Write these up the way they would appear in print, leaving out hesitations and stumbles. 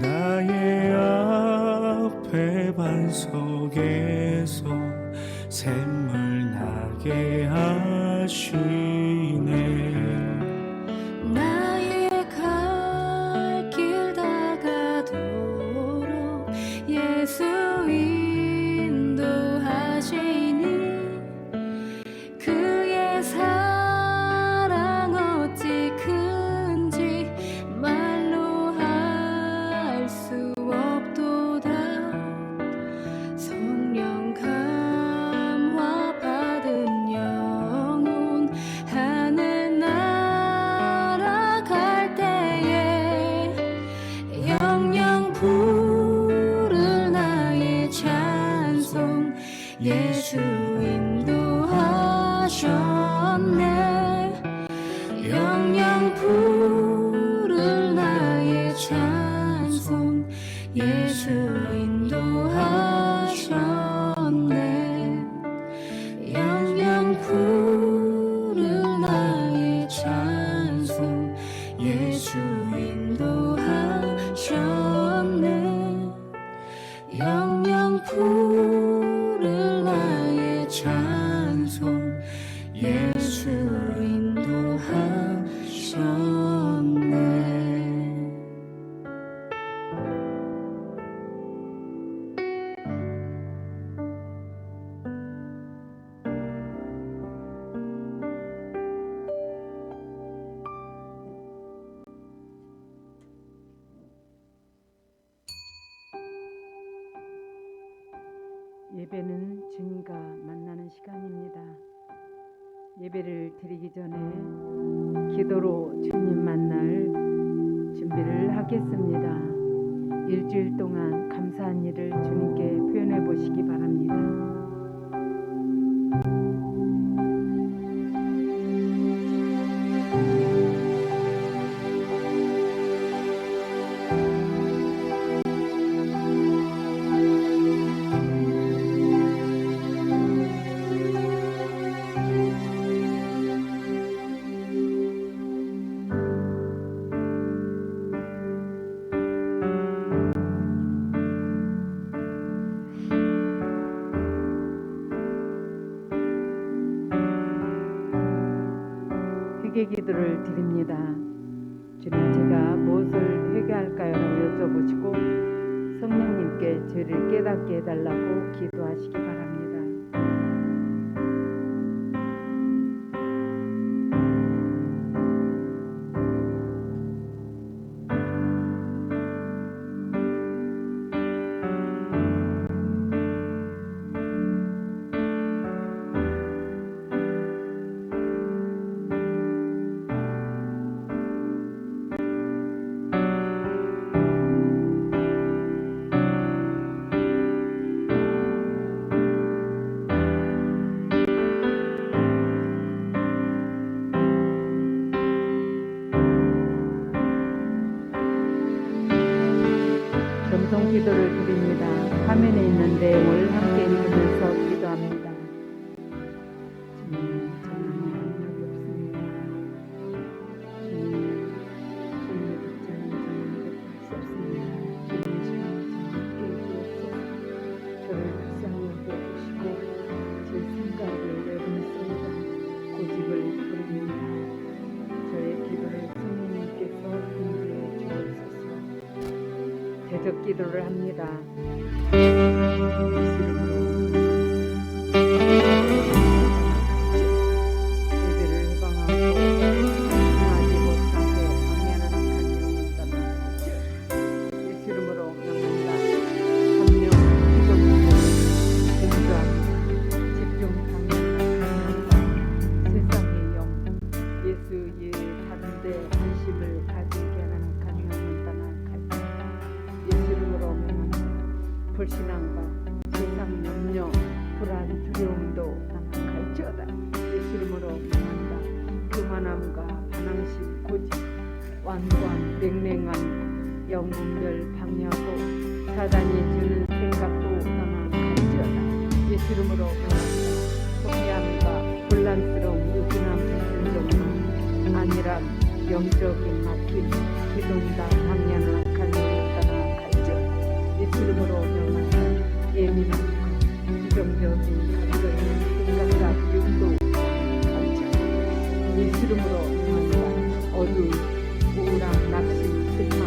나의 앞에 반석에서 샘물 나게 하시네. 나의 갈 길 다가도록 예수 인도하시니 그의 사랑 어찌 큰지 말로 할 수 없도다. 성령 감화 받은 영혼 하늘 날아갈 때에 영영 부를 나의 찬송 예수 인도하셨네. 영영 부를 나의 찬송 예수 인도하셨네. 영영 부를 나의 찬송 예수 인도하셨네. 영영 부를 나의 찬송 예수 인도하셨네. 예배는 주님과 만나는 시간입니다. 예배를 드리기 전에 기도로 주님 만날 준비를 하겠습니다. 일주일 동안 감사한 일을 주님께 표현해 보시기 바랍니다. 회개 기도를 드립니다. 주님, 제가 무엇을 회개할까요? 라고 여쭤보시고 성령님께 죄를 깨닫게 해달라고 기도하시기 바랍니다. 정성 기도를 드립니다. 화면에 있는 내용을 함께 읽으면서 기도합니다. 주님, 저는 답이 없습니다. 주님, 저희의 입장은 주님에게 볼수 없습니다. 주님, 시간을 저에게 주옵소서. 저를 불쌍하게 해주시고 제 생각을 내려놓습니다. 고집을 부립니다. 저의 기도를 성령님께서 인도해 주옵소서. 대적 기도를 합니다. 예배를 해방하고 하지 못하게 방해하는 악한 영을 떠나 예수 이름으로 명한다. 성령 기도문을 공조합니다. 집중 방해하는 세상의 영 예수의 다른 데 관심을 가지게 하는 악한 영을 떠나 불신앙과 세상 염려, 불안, 두려움도 나가갈지어다. 예수 이름으로 명한다. 교만함과 반항심, 고집, 완고한, 냉랭한 영분별 방해하고 사단이 주는 생각도 나가갈지어다. 예수 이름으로 명한다. 소피함과 혼란스러운 유진함, 불순종과 안일함, 영적인 막힘, 기둥과 방향을 악한 영을 떠나갈지어다. 예수 이름으로 명하노라. 예민함과 부정적인 감정의 생각과 유도할지어다. 예수 이름으로 명하노라. 어두운 우울함, 낙심, 실망,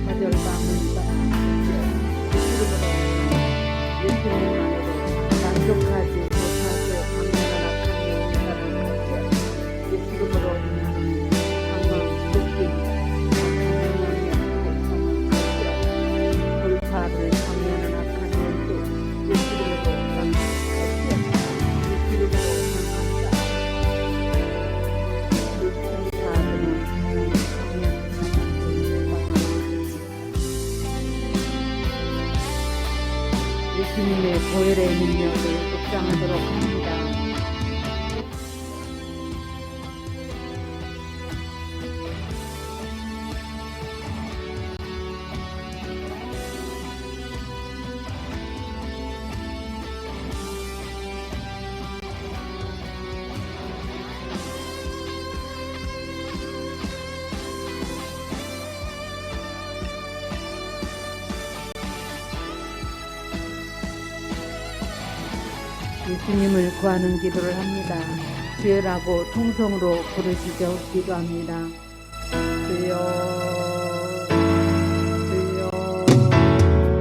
좌절감을 떠나갈지어다. 예수 이름으로 예수님만으로 만족하지 못하고 방황을 악한 영을 떠나갈지어다. 예수 이름으로 명하노라. 방황, 느낌, 악한 영을 떠나갈지어다. 돌파를 방해하는 악한 영도 예수 이름으로 떠나갈지어다. 예수 이름으로 명하노라. 예수님의 보혈의 능력을 묵상하도록 합니다. 예수님을 구하는 기도를 합니다. 주여라고 통성으로 부르시죠. 기도합니다. 주여, 주여, 주여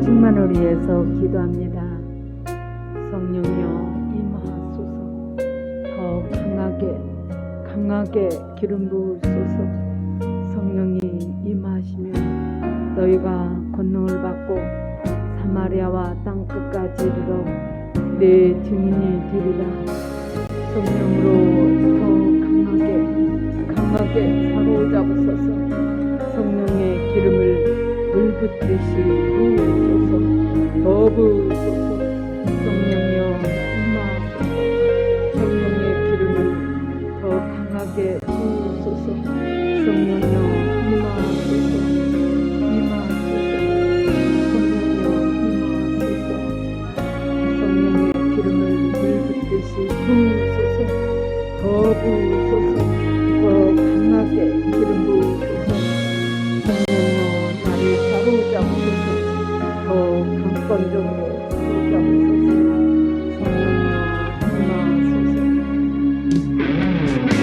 충만을 위해서 기도합니다. 성령여 임하소서. 더 강하게 기름 부으소서. 성령이 임하시면 너희가 권능을 받고 사마리아와 땅끝까지 이르러 내 증인이 되리라. 성령으로 더 강하게 사로잡으소서. 성령의 기름을 물 붓듯이 부으소서. 더 부으소서. 성령여 임하소서. 성령의 기름을 더 강하게 부으소서. 성령여 임하소서. 성령의 기름을 물 붓듯이 부으소서. 더 부으소서. 더 강하게 기름 부으소서. 성령여 나를 사로잡으소서. 더 강권적으로 사로잡으소서. 성령여 임하소서.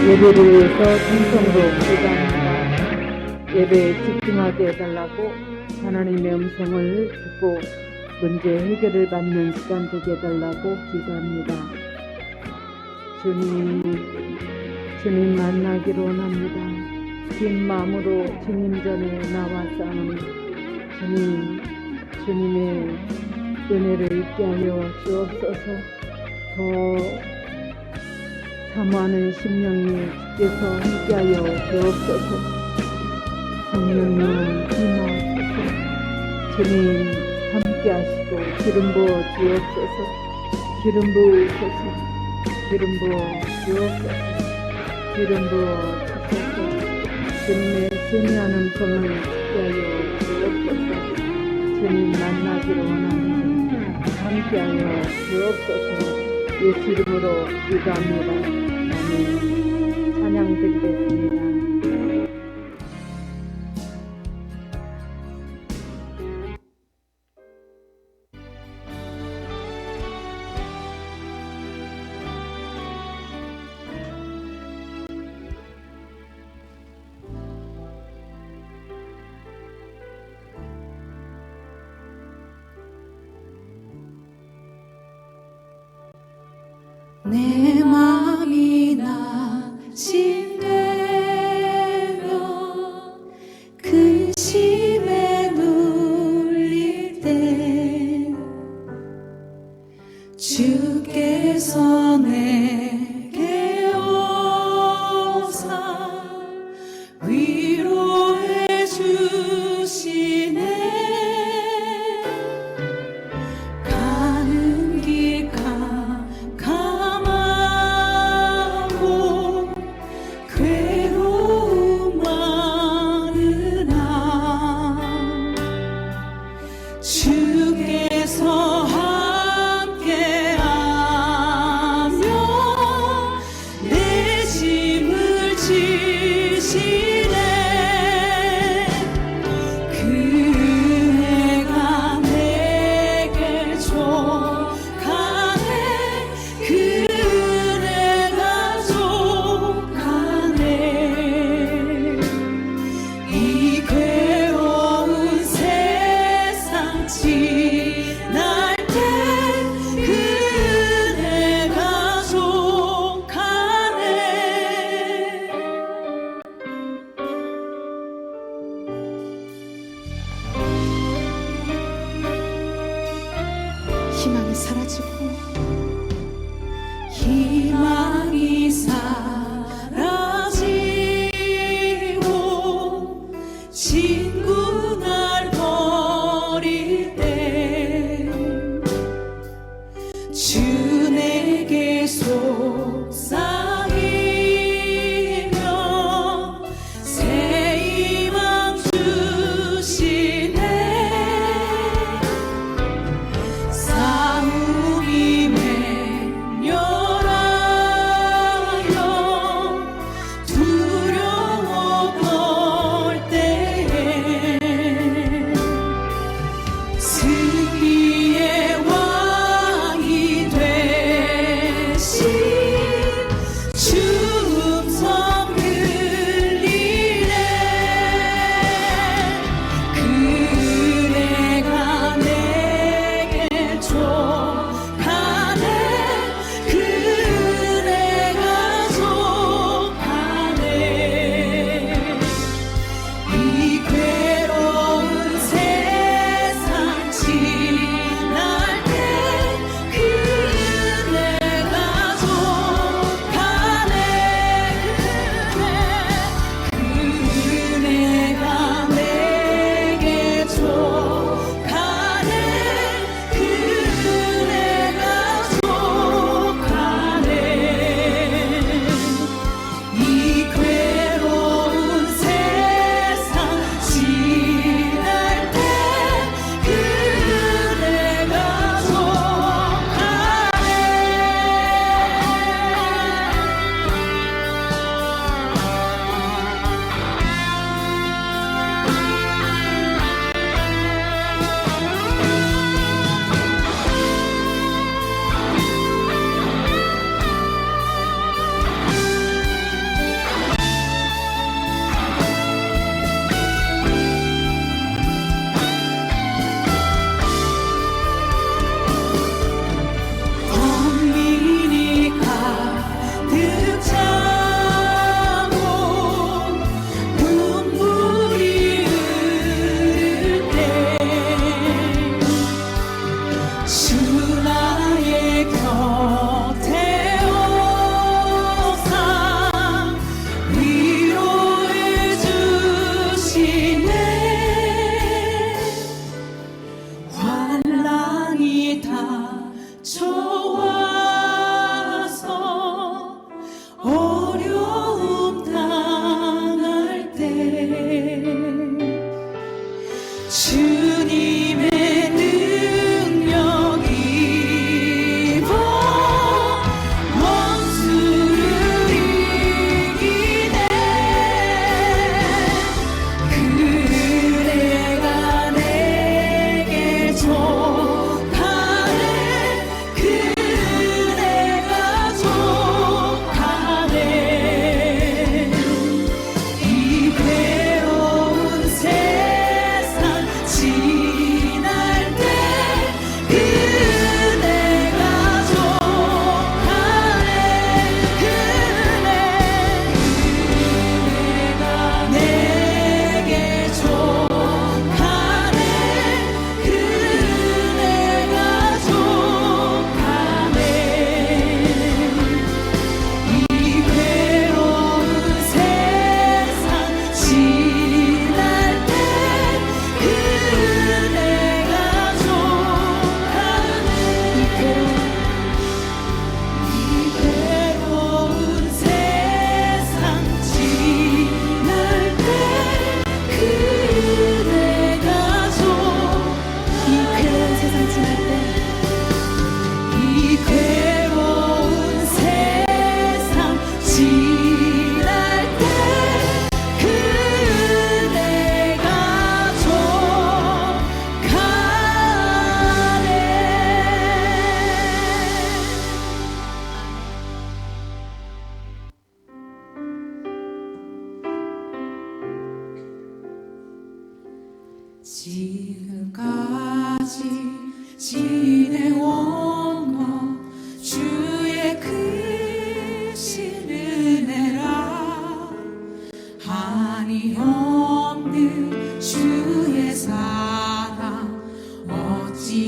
예배를 위해서 충성으로 기도합니다. 예배에 집중하게 해달라고 하나님의 음성을 듣고 문제 해결을 받는 시간 되게 해달라고 기도합니다. 주님 만나기를 원합니다. 긴 마음으로 주님 전에 나와싸우니 주님의 은혜를 잊게 하여 주옵소서. 더 사모하는 심령이 주께서 함께하여 주옵소서. 성령여 임하소서. 주님 함께하시고 기름 부어 주옵소서. 기름 부으소서. 기름 부어 주옵소서. 기름 부어 주소서. 주님의 순이한 음성을 듣게 하여 주옵소서. 주님 만나기를 원합니다. 함께하여 주옵소서. 예수 이름으로 기도합니다. 아멘. 찬양 드리겠습니다. 내 맘이 낙심되며 근심에 눌릴 때 주께서 내게 오사 위로해 주시네. 가는 길 캄캄하고 괴로움 많으나 주께서 함께하며 내 짐을 지시네. 그 은혜가 내게 족하네. 그 은혜가 족하네. 이 괴로운 세상 지날 때 그 은혜가 족하네. 희망이 사라지고 친구 날 버릴 때 주 내게 속삭이며 새 희망 주시네. 싸움이 맹렬하여 두려워 떨 때에 주님의 능력 입어 원수를 이기네 그대가 내게 족하네 그대가 족하네 이 괴로운 세상 지날 때 그대가 족하네 그대가 내게 족하네 그대가 족하네 이 괴로운 세상 지날 때 그대가 족하네 이 괴로운 세상 지날 때 그대가 이 괴로운 세상 지날 때 이 괴로운 세상 지날 때 그대가 족하네 지금까지 지내온 것 주의 크신 은혜라 한이 없는 주의 사랑 어찌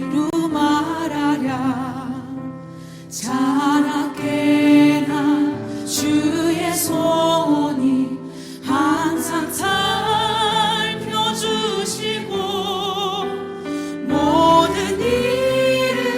이루 말하랴 자나깨나 주의 손이 항상 살펴주시고 모든 일을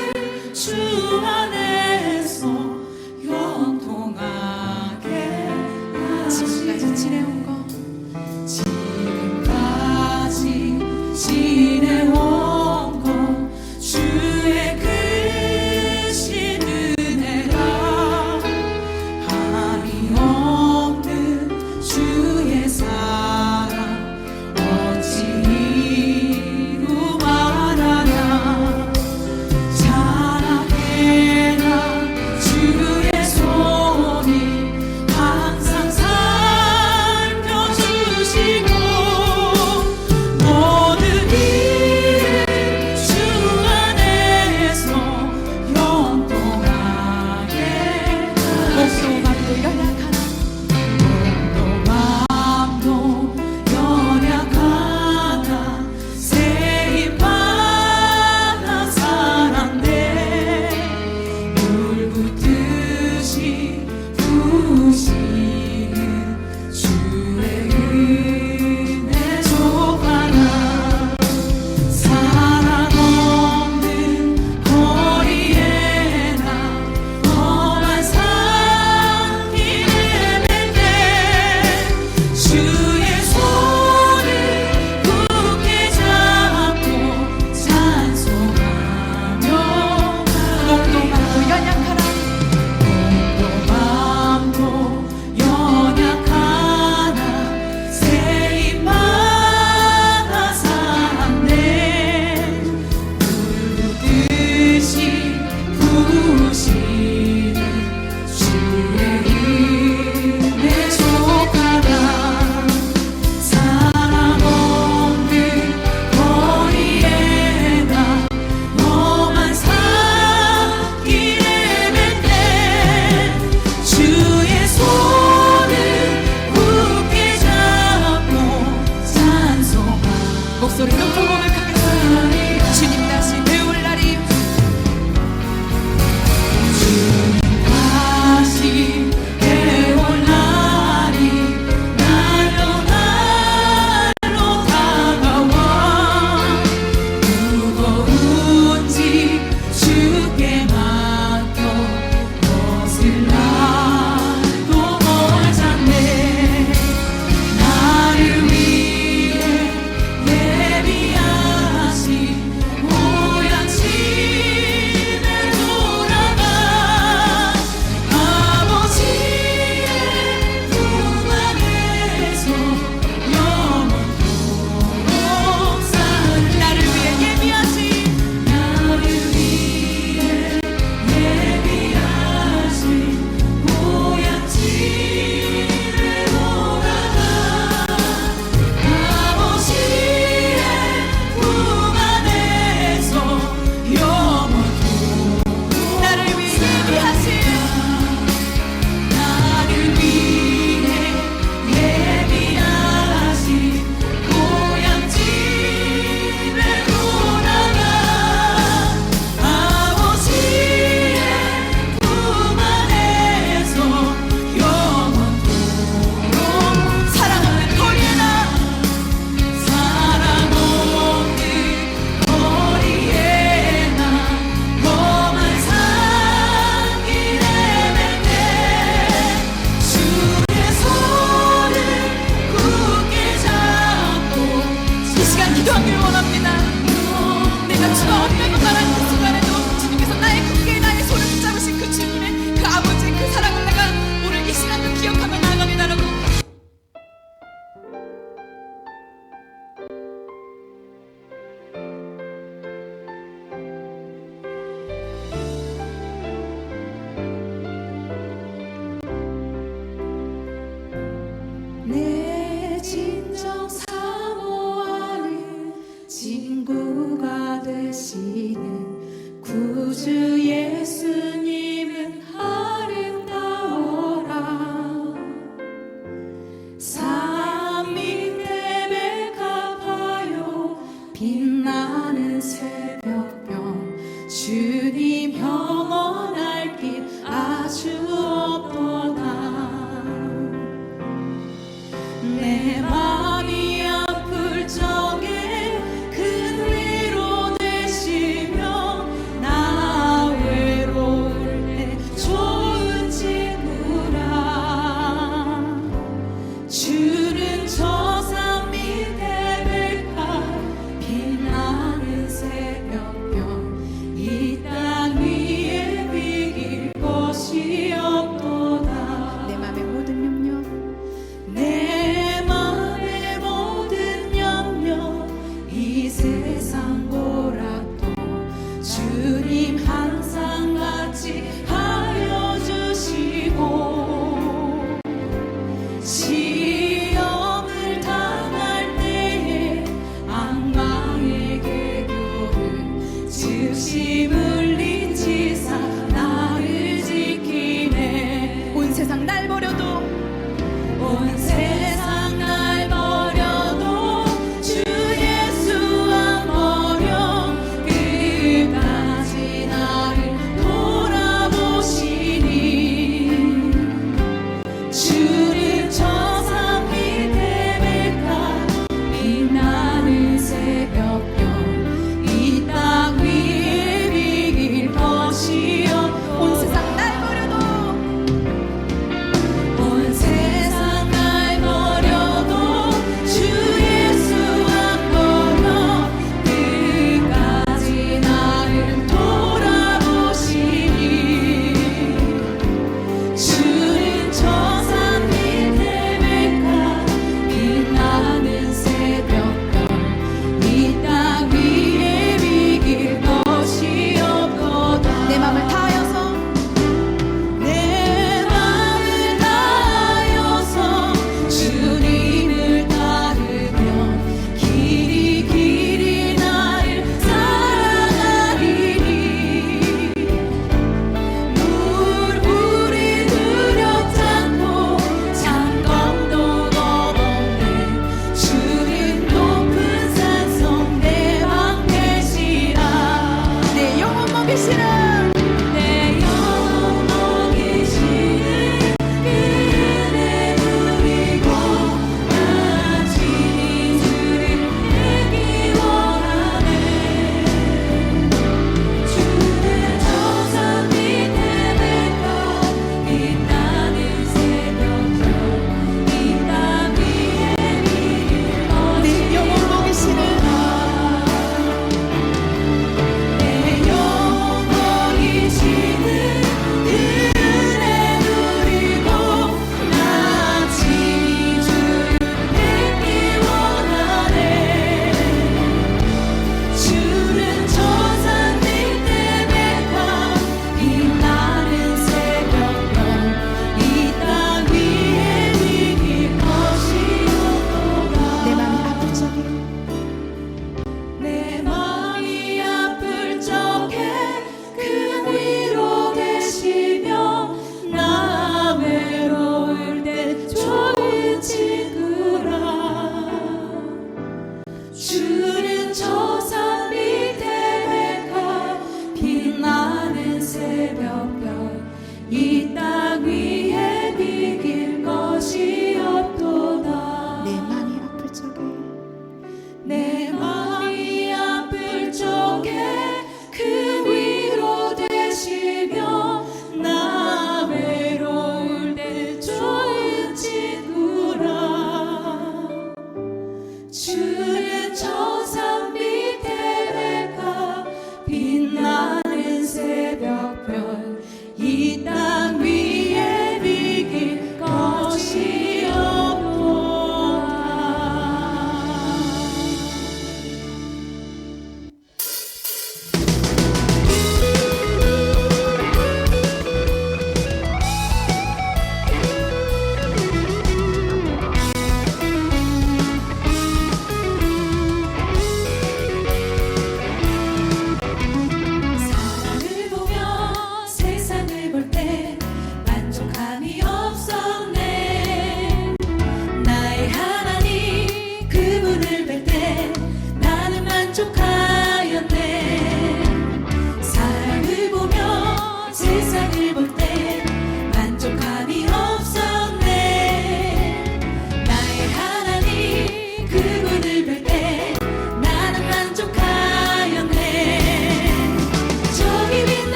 주의 천상 밑에 내가 빛나는 새벽별 이 땅 위에 비길 것이 없도다.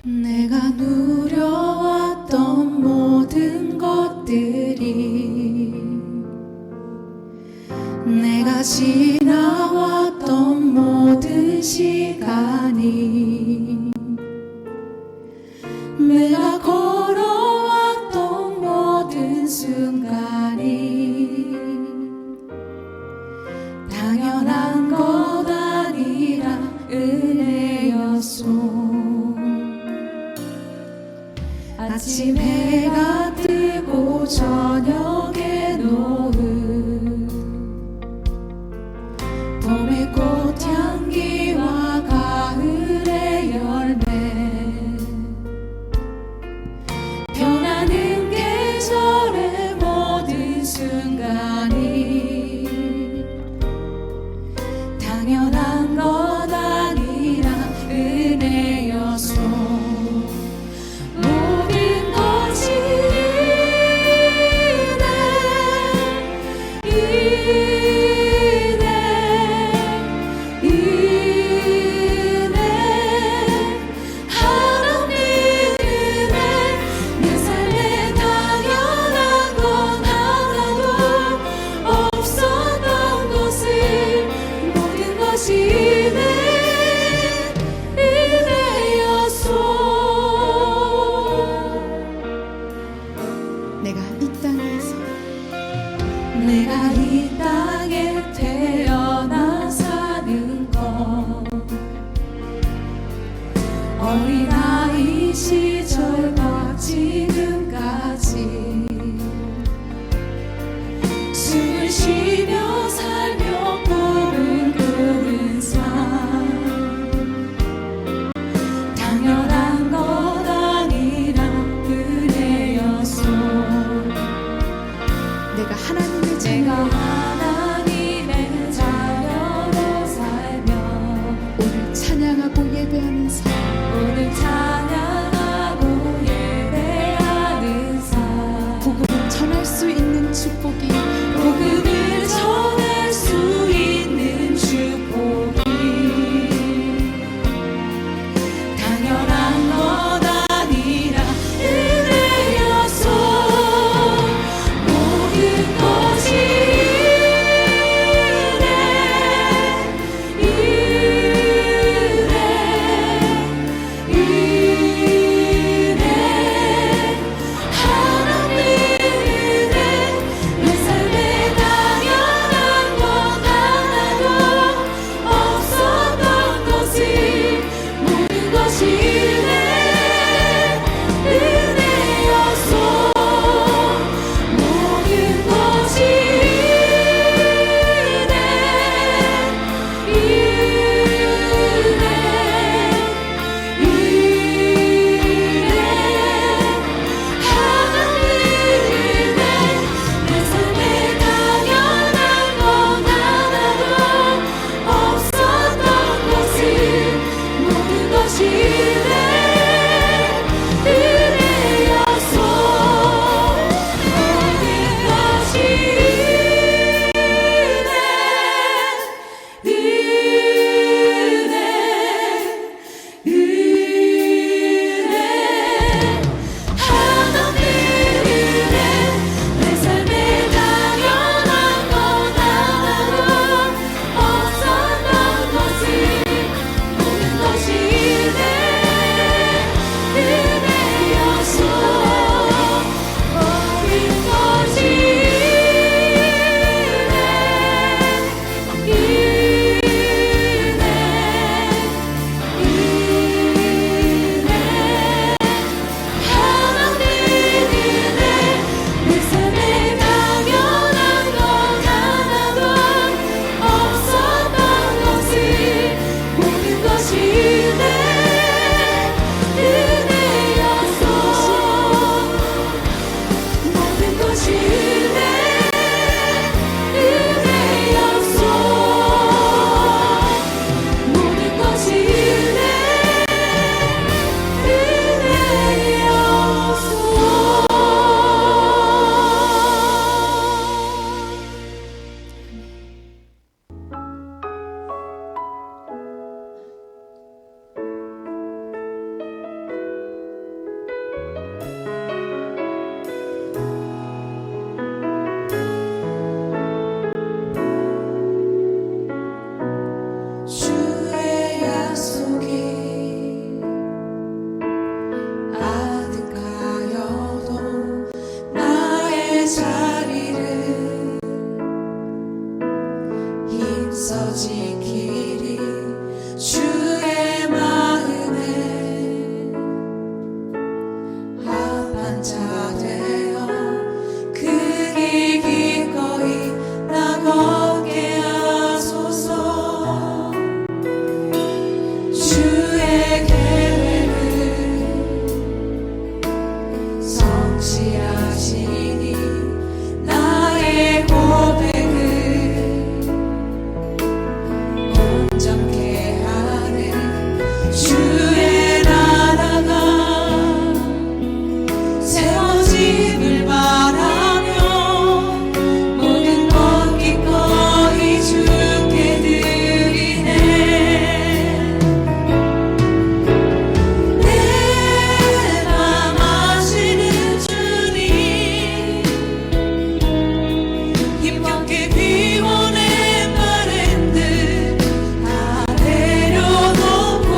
내가 누려왔던 모든 것들이 내가 지나왔던 모든 시간이 내가 걸어왔던 모든 순간이 당연한 것 아니라 은혜였소. 아침 해가 뜨고 저녁에 노을 봄의 꽃향기와 가을의 열매 변하는 계절의 모든 순간이 당연한 것 아니라 은혜였소. 내가 이 땅에 태어나 사는 것 어린아이 시절과 지금까지 숨을 쉬며 살며 꿈을 꾸는 삶 당연한 것 아니라 은혜였소. 내가 하나님의 자녀로 살며 오늘 찬양하고 예배하는 삶 오늘 찬양하고 예배하는 자 되어 그 길 기꺼이 나걷게 하소서. 주의 계획을 성취하시니 나의 고백을 온전케 하네. 주의 나라가 세워짐을 바라며 모든 것 기꺼이 주께 드리네. 내 맘 아시는 주님, 힘겹게 비워낸 바램들 다 내려놓고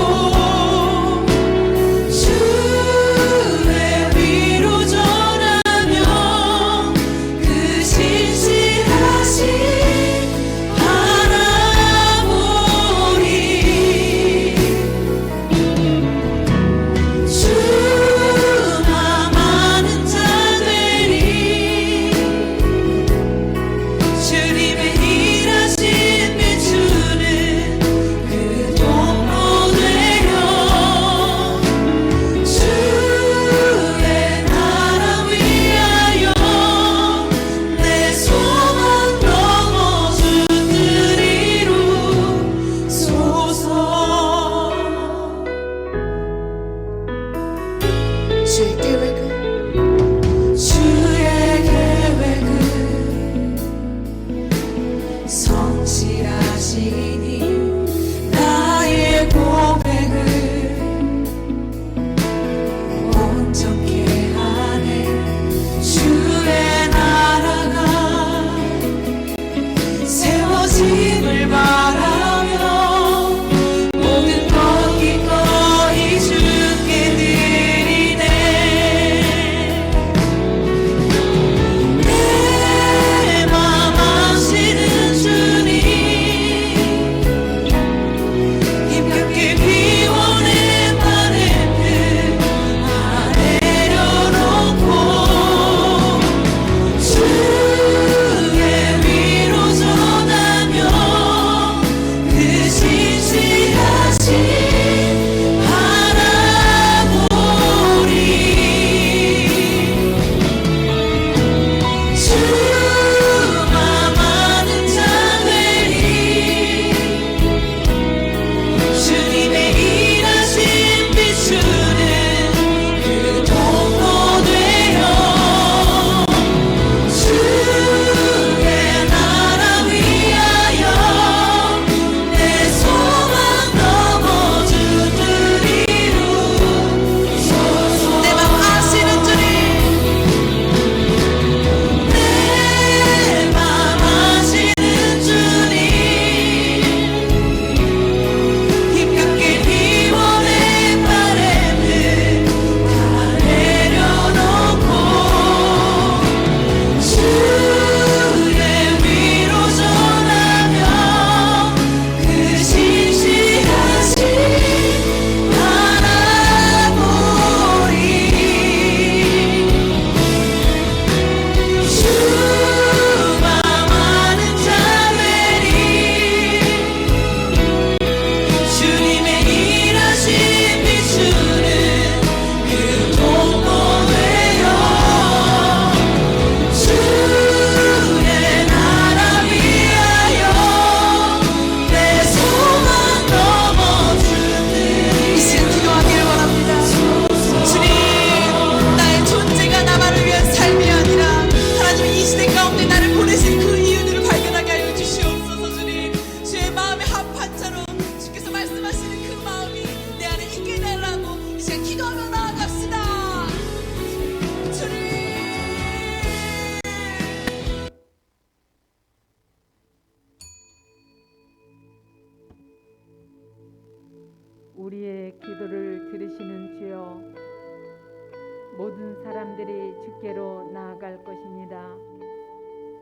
주의 위로 전하며 그 신실하신 바라보리. 주만 아는 자 되리. 주님의 일하신 비추는 그 통로 되어 주의 나라 위하여 내 소망 넘어주리로소서. 주의 계획은 성실하시니 나의 고백을 온전케 하네. 주의 나라가 세워짐을 바라며 모든 것 기꺼이 주께 드리네. 내 맘 아시는 주님, 힘겹게 비워낸 바램들 다 내려놓고 주의 위로 전하며 그 신실하신 바라보리. 주만 아는 자 되리. 주님의 일하신 비추는 그 통로 되어 주의 나라 위하여 내 소망 넘어주리로소서. 내 맘 아시는 주님, 내 맘 아시는 주님, 힘겹게 비워낸 바램들 다 내려놓고 주의 위로 전하며 그 신실하신 바라보리. 주만 아는 자 되리. 주님의 일하신 비추는 그 통로 되어 주의 나라 위하여 내 소망 넘어주리로소서. 이 시간 기도하기를 원합니다. 주님, 나의 존재가 나만을 위한 삶이 아니라 하나님 이 시대 가운데 나를 보내신 그 이유를 발견하게 하여 주시옵소서. 주님, 주의 마음에 합한 자로 주께서 말씀하시는 그 마음이 내 안에 있게 해달라고 이 시간 기도하며 나아갑시다. 주님, 우리의 기도를 들으시는 주여, 모든 사람들이 주께로 나아갈 것입니다.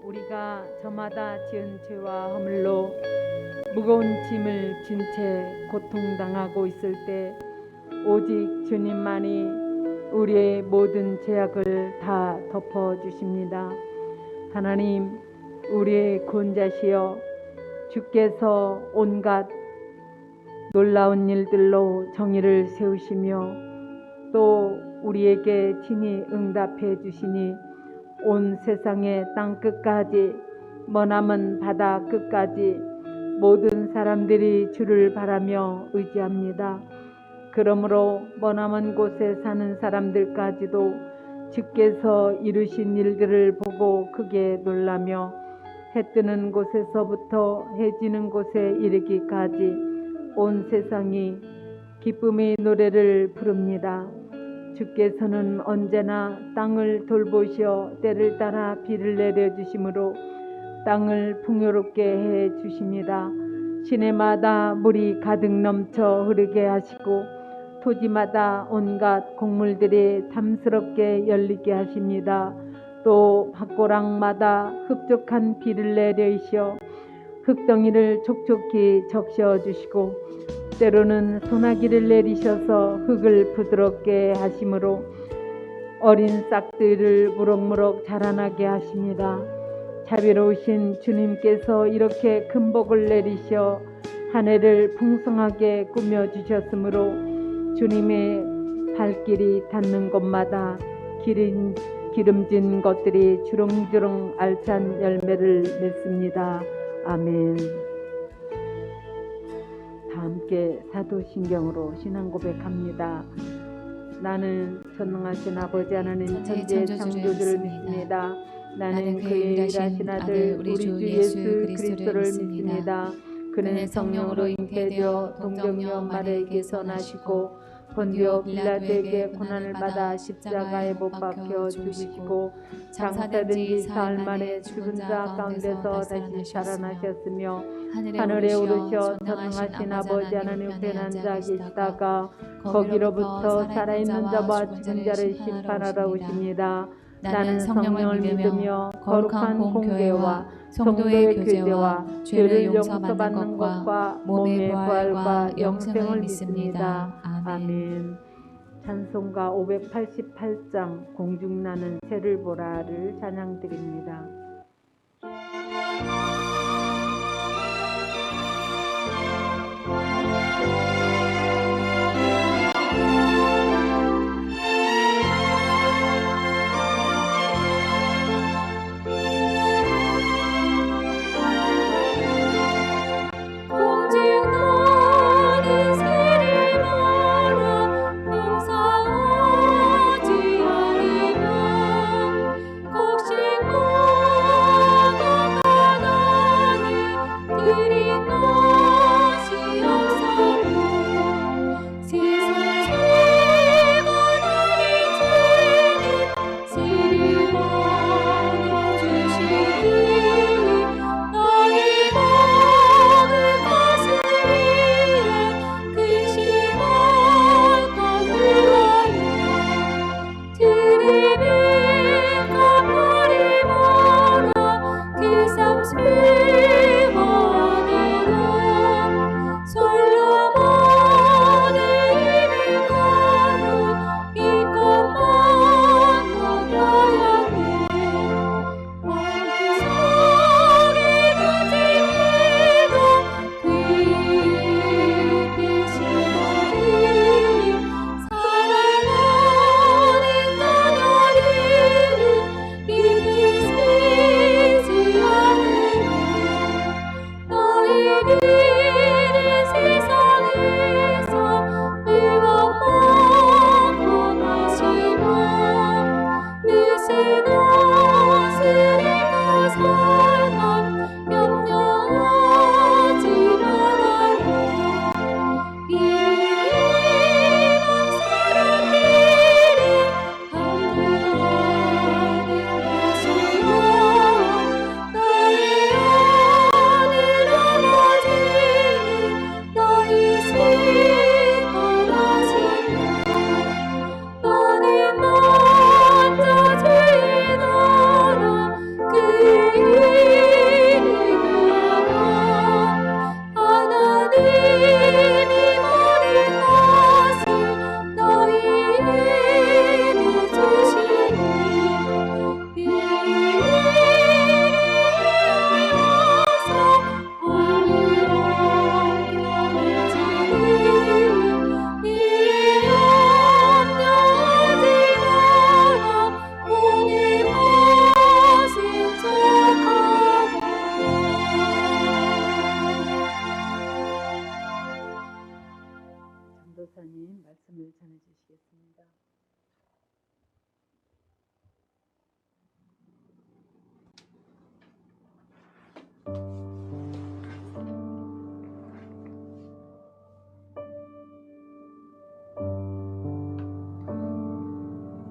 우리가 저마다 지은 죄와 허물로 무거운 짐을 진 채 고통당하고 있을 때 오직 주님만이 우리의 모든 죄악을 다 덮어주십니다. 하나님, 우리의 구원자시여, 주께서 온갖 놀라운 일들로 정의를 세우시며 또 우리에게 친히 응답해 주시니 온 세상의 땅 끝까지 머나먼 바다 끝까지 모든 사람들이 주를 바라며 의지합니다. 그러므로 머나먼 곳에 사는 사람들까지도 주께서 이루신 일들을 보고 크게 놀라며 해 뜨는 곳에서부터 해 지는 곳에 이르기까지 온 세상이 기쁨의 노래를 부릅니다. 주께서는 언제나 땅을 돌보시어 때를 따라 비를 내려주심으로 땅을 풍요롭게 해 주십니다. 시내마다 물이 가득 넘쳐 흐르게 하시고 토지마다 온갖 곡물들이 탐스럽게 열리게 하십니다. 또 밭고랑마다 흡족한 비를 내리시어 흙덩이를 촉촉히 적셔 주시고 때로는 소나기를 내리셔서 흙을 부드럽게 하심으로 어린 싹들을 무럭무럭 자라나게 하십니다. 자비로우신 주님께서 이렇게 큰 복을 내리셔 한 해를 풍성하게 꾸며주셨으므로 주님의 발길이 닿는 곳마다 기름진 것들이 주렁주렁 알찬 열매를 맺습니다. 아멘. 다 함께 사도신경으로 신앙 고백합니다. 나는 전능하신 아버지 하나님 천지의 창조주를 믿습니다. 나는 그의 일하신 아들 우리 주 예수 그리스도를 믿습니다. 그는 성령으로 잉태되어 동정녀 마리아에게서 나시고 본디오 빌라도에게 고난을 받아 십자가에 못 박혀 죽으시고 장사된 지 사흘 만에 죽은 자 가운데서 다시 살아나셨으며 하늘에 오르셔 전능하신 아버지 하나님 우편 앉아 계시다가 거기로부터 살아있는 자와 죽은 자를 심판하러 오십니다. 나는 성령을 믿으며 거룩한 공교회와 성도의 교제와 죄를 용서받는 것과 몸의 부활과 영생을 믿습니다. 아멘. 찬송가 588장 공중나는 새를 보라를 찬양드립니다. 공중나는 새를 보라 용서하지 않으면 곡식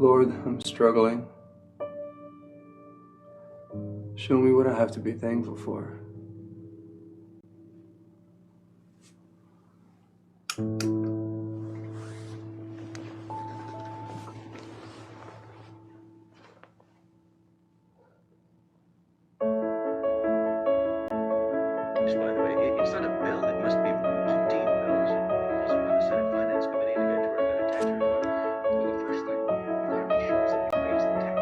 Lord, I'm struggling. Show me what I have to be thankful for. Just by the way, it's not a bill, it must be 15 bills. Also on the Senate Finance Committee to get to work on a tax reform. Well, the first thing, Laramie shows that we raised the tax.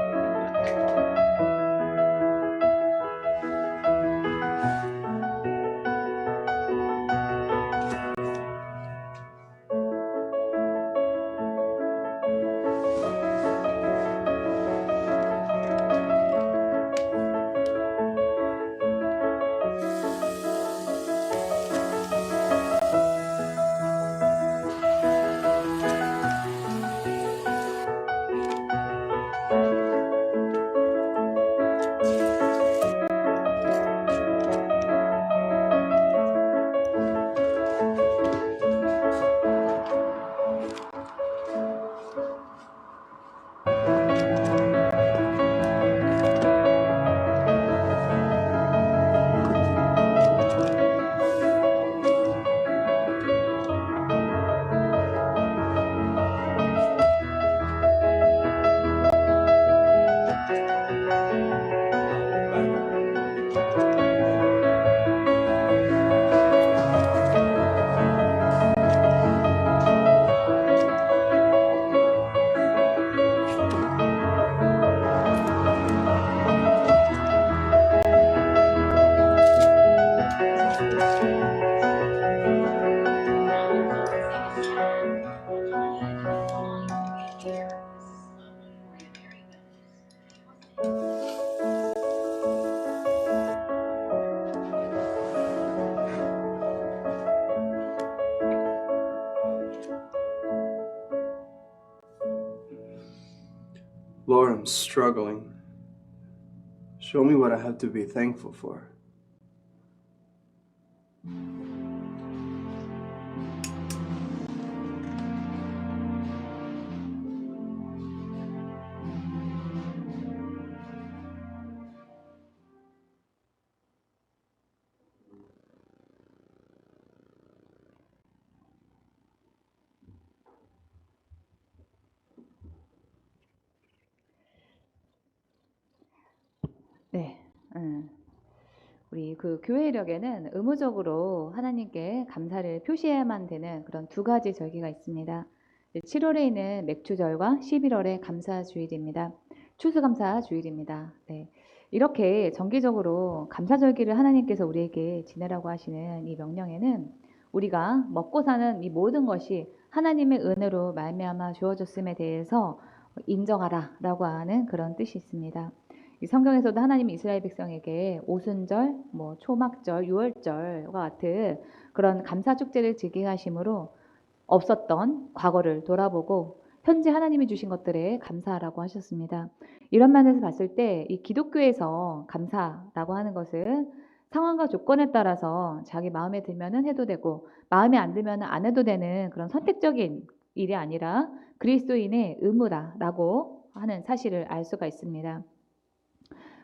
Lord, I'm struggling. Show me what I have to be thankful for. 네. 우리 그 교회력에는 의무적으로 하나님께 감사를 표시해야만 되는 그런 두 가지 절기가 있습니다. 7월에 있는 맥주절과 11월의 감사주일입니다. 추수감사주일입니다. 네. 이렇게 정기적으로 감사절기를 하나님께서 우리에게 지내라고 하시는 이 명령에는 우리가 먹고 사는 이 모든 것이 하나님의 은혜로 말미암아 주어졌음에 대해서 인정하라라고 하는 그런 뜻이 있습니다. 이 성경에서도 하나님이 이스라엘 백성에게 오순절, 초막절, 유월절과 같은 그런 감사 축제를 지키게 하심으로 없었던 과거를 돌아보고 현재 하나님이 주신 것들에 감사하라고 하셨습니다. 이런 면에서 봤을 때 이 기독교에서 감사라고 하는 것은 상황과 조건에 따라서 자기 마음에 들면은 해도 되고 마음에 안 들면은 안 해도 되는 그런 선택적인 일이 아니라 그리스도인의 의무라고 하는 사실을 알 수가 있습니다.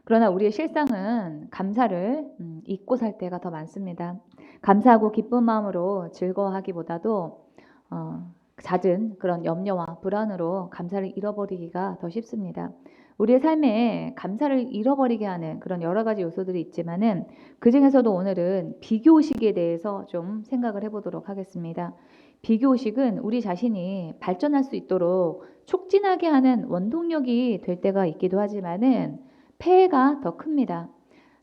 그러나 우리의 실상은 감사를 잊고 살 때가 더 많습니다. 감사하고 기쁜 마음으로 즐거워하기보다도 잦은 그런 염려와 불안으로 감사를 잃어버리기가 더 쉽습니다. 우리의 삶에 감사를 잃어버리게 하는 그런 여러 가지 요소들이 있지만은 그 중에서도 오늘은 비교의식에 대해서 좀 생각을 해보도록 하겠습니다. 비교의식은 우리 자신이 발전할 수 있도록 촉진하게 하는 원동력이 될 때가 있기도 하지만은 폐해가 더 큽니다.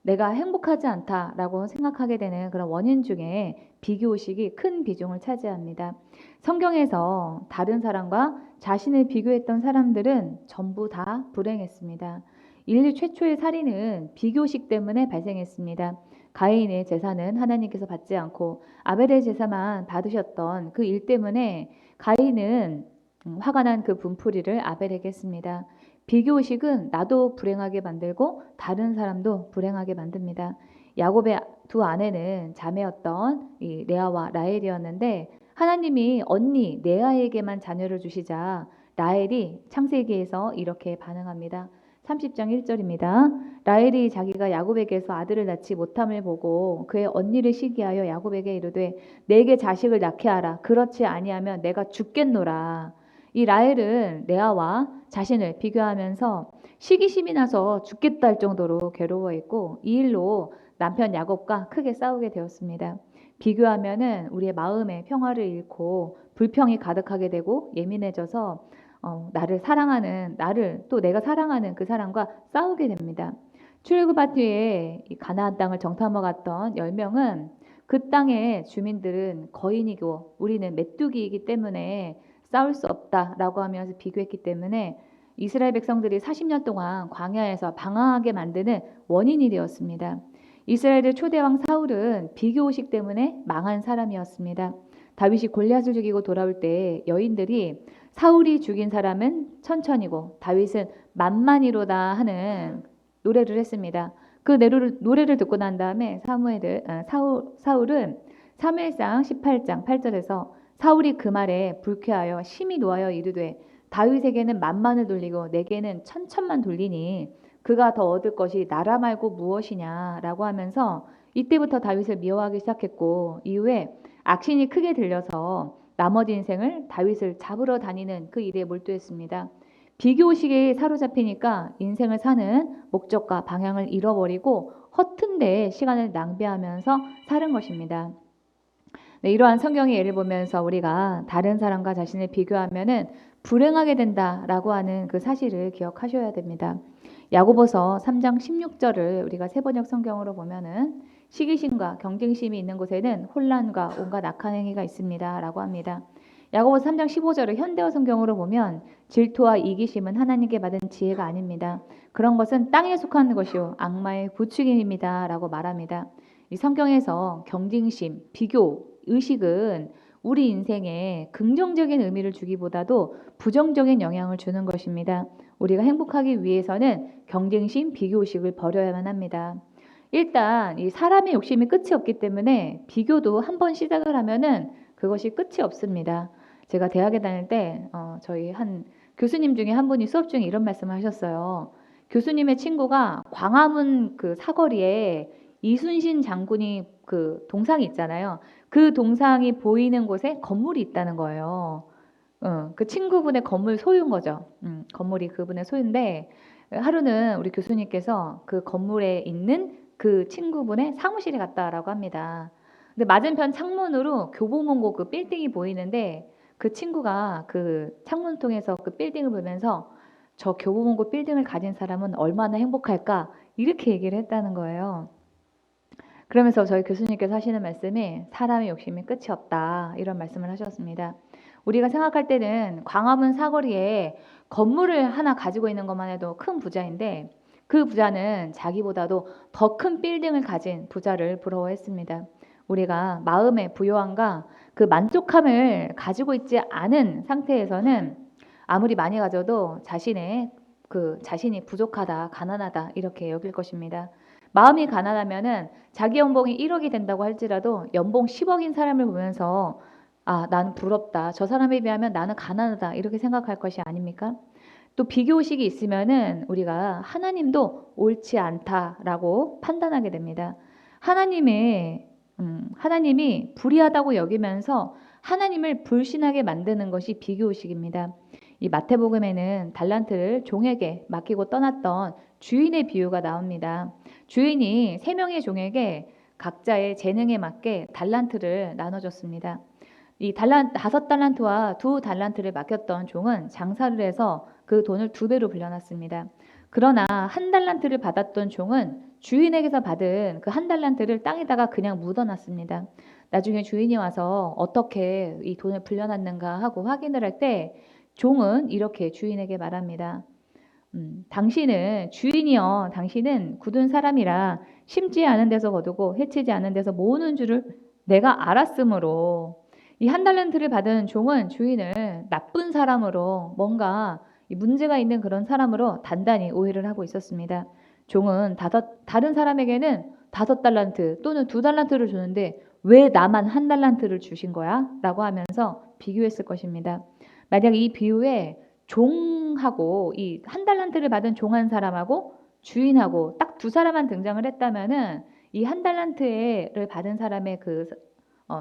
내가 행복하지 않다라고 생각하게 되는 그런 원인 중에 비교의식이 큰 비중을 차지합니다. 성경에서 다른 사람과 자신을 비교했던 사람들은 전부 다 불행했습니다. 인류 최초의 살인은 비교의식 때문에 발생했습니다. 가인의 제사는 하나님께서 받지 않고 아벨의 제사만 받으셨던 그 일 때문에 가인은 화가 난 그 분풀이를 아벨에게 했습니다. 비교의식은 나도 불행하게 만들고 다른 사람도 불행하게 만듭니다. 야곱의 두 아내는 자매였던 이 레아와 라헬이었는데 하나님이 언니 레아에게만 자녀를 주시자 라헬이 창세기에서 이렇게 반응합니다. 30장 1절입니다. 라헬이 자기가 야곱에게서 아들을 낳지 못함을 보고 그의 언니를 시기하여 야곱에게 이르되 내게 자식을 낳게 하라. 그렇지 아니하면 내가 죽겠노라. 이 라헬은 레아와 자신을 비교하면서 시기심이 나서 죽겠다 할 정도로 괴로워했고 이 일로 남편 야곱과 크게 싸우게 되었습니다. 비교하면은 우리의 마음의 평화를 잃고 불평이 가득하게 되고 예민해져서 나를 사랑하는 나를 또 내가 사랑하는 그 사람과 싸우게 됩니다. 출애굽 뒤에 이 가나안 땅을 정탐하러 갔던 10명은 그 땅의 주민들은 거인이고 우리는 메뚜기이기 때문에 싸울 수 없다라고 하면서 비교했기 때문에 이스라엘 백성들이 40년 동안 광야에서 방황하게 만드는 원인이 되었습니다. 이스라엘의 초대왕 사울은 비교의식 때문에 망한 사람이었습니다. 다윗이 골리앗을 죽이고 돌아올 때 여인들이 사울이 죽인 사람은 천천히고 다윗은 만만이로다 하는 노래를 했습니다. 그 노래를 듣고 난 다음에 사울은 사무엘상 18장 8절에서 사울이 그 말에 불쾌하여 심히 노하여 이르되 다윗에게는 만만을 돌리고 내게는 천천만 돌리니 그가 더 얻을 것이 나라 말고 무엇이냐라고 하면서 이때부터 다윗을 미워하기 시작했고 이후에 악신이 크게 들려서 나머지 인생을 다윗을 잡으러 다니는 그 일에 몰두했습니다. 비교의식에 사로잡히니까 인생을 사는 목적과 방향을 잃어버리고 허튼 데에 시간을 낭비하면서 사는 것입니다. 네, 이러한 성경의 예를 보면서 우리가 다른 사람과 자신을 비교하면은 불행하게 된다라고 하는 그 사실을 기억하셔야 됩니다. 야고보서 3장 16절을 우리가 세번역 성경으로 보면은 시기심과 경쟁심이 있는 곳에는 혼란과 온갖 악한 행위가 있습니다라고 합니다. 야고보서 3장 15절을 현대어 성경으로 보면 질투와 이기심은 하나님께 받은 지혜가 아닙니다. 그런 것은 땅에 속하는 것이요 악마의 부추김입니다라고 말합니다. 이 성경에서 경쟁심, 비교, 의식은 우리 인생에 긍정적인 의미를 주기보다도 부정적인 영향을 주는 것입니다. 우리가 행복하기 위해서는 경쟁심, 비교의식을 버려야만 합니다. 일단 이 사람의 욕심이 끝이 없기 때문에 비교도 한번 시작을 하면은 그것이 끝이 없습니다. 제가 대학에 다닐 때 저희 한 교수님 중에 한 분이 수업 중에 이런 말씀을 하셨어요. 교수님의 친구가 광화문 그 사거리에 이순신 장군이 그 동상이 있잖아요. 그 동상이 보이는 곳에 건물이 있다는 거예요. 그 친구분의 건물 소유인 거죠. 건물이 그분의 소유인데 하루는 우리 교수님께서 그 건물에 있는 그 친구분의 사무실에 갔다라고 합니다. 근데 맞은편 창문으로 교보문고 그 빌딩이 보이는데 그 친구가 그 창문 통해서 그 빌딩을 보면서 저 교보문고 빌딩을 가진 사람은 얼마나 행복할까 이렇게 얘기를 했다는 거예요. 그러면서 저희 교수님께서 하시는 말씀이 사람의 욕심이 끝이 없다 이런 말씀을 하셨습니다. 우리가 생각할 때는 광화문 사거리에 건물을 하나 가지고 있는 것만 해도 큰 부자인데 그 부자는 자기보다도 더 큰 빌딩을 가진 부자를 부러워했습니다. 우리가 마음의 부요함과 그 만족함을 가지고 있지 않은 상태에서는 아무리 많이 가져도 자신이 부족하다, 가난하다 이렇게 여길 것입니다. 마음이 가난하면은 자기 연봉이 1억이 된다고 할지라도 연봉 10억인 사람을 보면서 나는 부럽다. 저 사람에 비하면 나는 가난하다. 이렇게 생각할 것이 아닙니까? 또 비교의식이 있으면은 우리가 하나님도 옳지 않다라고 판단하게 됩니다. 하나님이 불의하다고 여기면서 하나님을 불신하게 만드는 것이 비교의식입니다. 이 마태복음에는 달란트를 종에게 맡기고 떠났던 주인의 비유가 나옵니다. 주인이 3명의 종에게 각자의 재능에 맞게 달란트를 나눠줬습니다. 이 5달란트와 2달란트를 맡겼던 종은 장사를 해서 그 돈을 2배로 불려놨습니다. 그러나 1달란트를 받았던 종은 주인에게서 받은 그 1달란트를 땅에다가 그냥 묻어놨습니다. 나중에 주인이 와서 어떻게 이 돈을 불려놨는가 하고 확인을 할 때 종은 이렇게 주인에게 말합니다. 주인이여 당신은 굳은 사람이라 심지 않은 데서 거두고 해치지 않은 데서 모으는 줄을 내가 알았으므로 이 1달란트를 받은 종은 주인을 나쁜 사람으로 뭔가 문제가 있는 그런 사람으로 단단히 오해를 하고 있었습니다. 종은 다른 사람에게는 5달란트 또는 2달란트를 주는데 왜 나만 1달란트를 주신 거야? 라고 하면서 비교했을 것입니다. 만약 이 비유에 종하고 이 한 달란트를 받은 종 한 사람하고 주인하고 딱 두 사람만 등장을 했다면은 이 한 달란트를 받은 사람의 그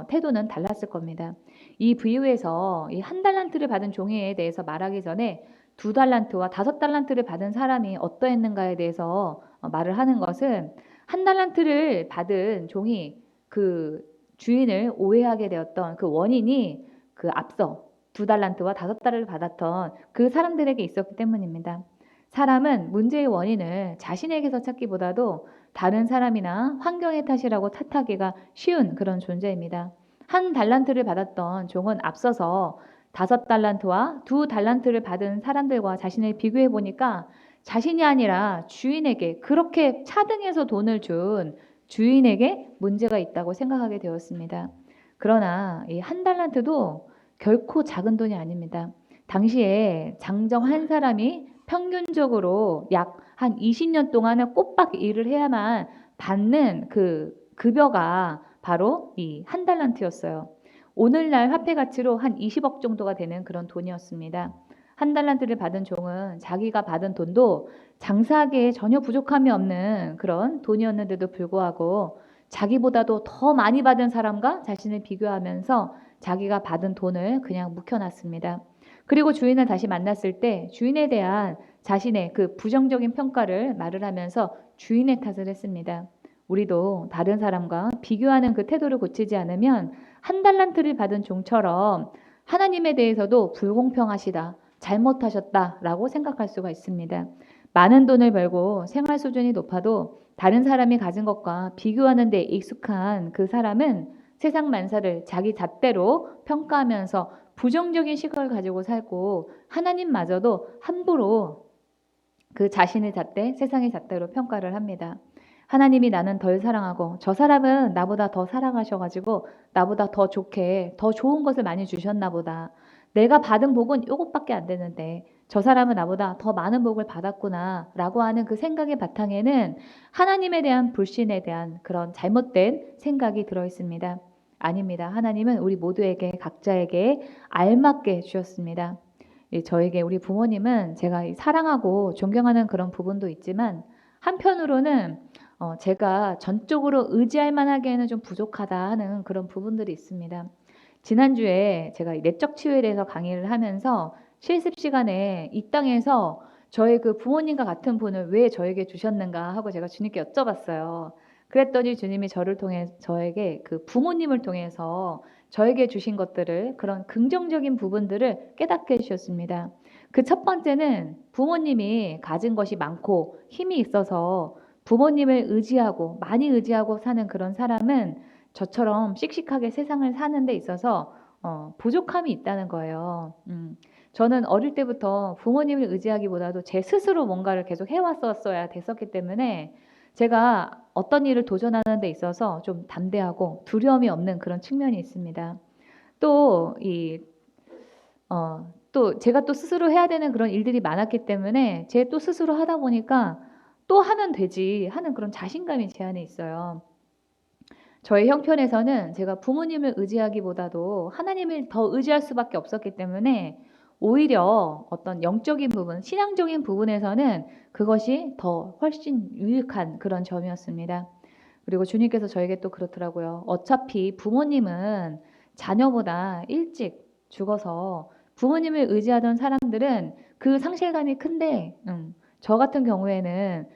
태도는 달랐을 겁니다. 이 비유에서 이 한 달란트를 받은 종에 대해서 말하기 전에 두 달란트와 다섯 달란트를 받은 사람이 어떠했는가에 대해서 말을 하는 것은 한 달란트를 받은 종이 그 주인을 오해하게 되었던 그 원인이 그 앞서 두 달란트와 다섯 달을 받았던 그 사람들에게 있었기 때문입니다. 사람은 문제의 원인을 자신에게서 찾기보다도 다른 사람이나 환경의 탓이라고 탓하기가 쉬운 그런 존재입니다. 한 달란트를 받았던 종은 앞서서 다섯 달란트와 두 달란트를 받은 사람들과 자신을 비교해 보니까 자신이 아니라 주인에게 그렇게 차등해서 돈을 준 주인에게 문제가 있다고 생각하게 되었습니다. 그러나 이 한 달란트도 결코 작은 돈이 아닙니다. 당시에 장정 한 사람이 평균적으로 약 한 20년 동안은 꼬박 일을 해야만 받는 그 급여가 바로 이 한 달란트였어요. 오늘날 화폐 가치로 한 20억 정도가 되는 그런 돈이었습니다. 한 달란트를 받은 종은 자기가 받은 돈도 장사하기에 전혀 부족함이 없는 그런 돈이었는데도 불구하고 자기보다도 더 많이 받은 사람과 자신을 비교하면서 자기가 받은 돈을 그냥 묵혀놨습니다. 그리고 주인을 다시 만났을 때 주인에 대한 자신의 그 부정적인 평가를 말을 하면서 주인의 탓을 했습니다. 우리도 다른 사람과 비교하는 그 태도를 고치지 않으면 한 달란트를 받은 종처럼 하나님에 대해서도 불공평하시다, 잘못하셨다라고 생각할 수가 있습니다. 많은 돈을 벌고 생활 수준이 높아도 다른 사람이 가진 것과 비교하는 데 익숙한 그 사람은 세상 만사를 자기 잣대로 평가하면서 부정적인 시각을 가지고 살고 하나님마저도 함부로 그 자신의 잣대, 세상의 잣대로 평가를 합니다. 하나님이 나는 덜 사랑하고 저 사람은 나보다 더 사랑하셔가지고 나보다 더 좋게 더 좋은 것을 많이 주셨나 보다. 내가 받은 복은 이것밖에 안 되는데 저 사람은 나보다 더 많은 복을 받았구나 라고 하는 그 생각의 바탕에는 하나님에 대한 불신에 대한 그런 잘못된 생각이 들어있습니다. 아닙니다. 하나님은 우리 모두에게 각자에게 알맞게 주셨습니다. 저에게 우리 부모님은 제가 사랑하고 존경하는 그런 부분도 있지만 한편으로는 제가 전적으로 의지할 만하기에는 좀 부족하다 하는 그런 부분들이 있습니다. 지난주에 제가 내적 치유에 대해서 강의를 하면서 실습 시간에 이 땅에서 저의 그 부모님과 같은 분을 왜 저에게 주셨는가 하고 제가 주님께 여쭤봤어요. 그랬더니 주님이 저에게 그 부모님을 통해서 저에게 주신 것들을 그런 긍정적인 부분들을 깨닫게 해주셨습니다. 그 첫 번째는 부모님이 가진 것이 많고 힘이 있어서 부모님을 의지하고 많이 의지하고 사는 그런 사람은 저처럼 씩씩하게 세상을 사는 데 있어서 부족함이 있다는 거예요. 저는 어릴 때부터 부모님을 의지하기보다도 제 스스로 뭔가를 계속 해왔었어야 됐었기 때문에 제가 어떤 일을 도전하는 데 있어서 좀 담대하고 두려움이 없는 그런 측면이 있습니다. 또 제가 또 스스로 해야 되는 그런 일들이 많았기 때문에 제 또 스스로 하다 보니까 또 하면 되지 하는 그런 자신감이 제 안에 있어요. 저의 형편에서는 제가 부모님을 의지하기보다도 하나님을 더 의지할 수밖에 없었기 때문에 오히려 어떤 영적인 부분, 신앙적인 부분에서는 그것이 더 훨씬 유익한 그런 점이었습니다. 그리고 주님께서 저에게 또 그렇더라고요. 어차피 부모님은 자녀보다 일찍 죽어서 부모님을 의지하던 사람들은 그 상실감이 큰데 저 같은 경우에는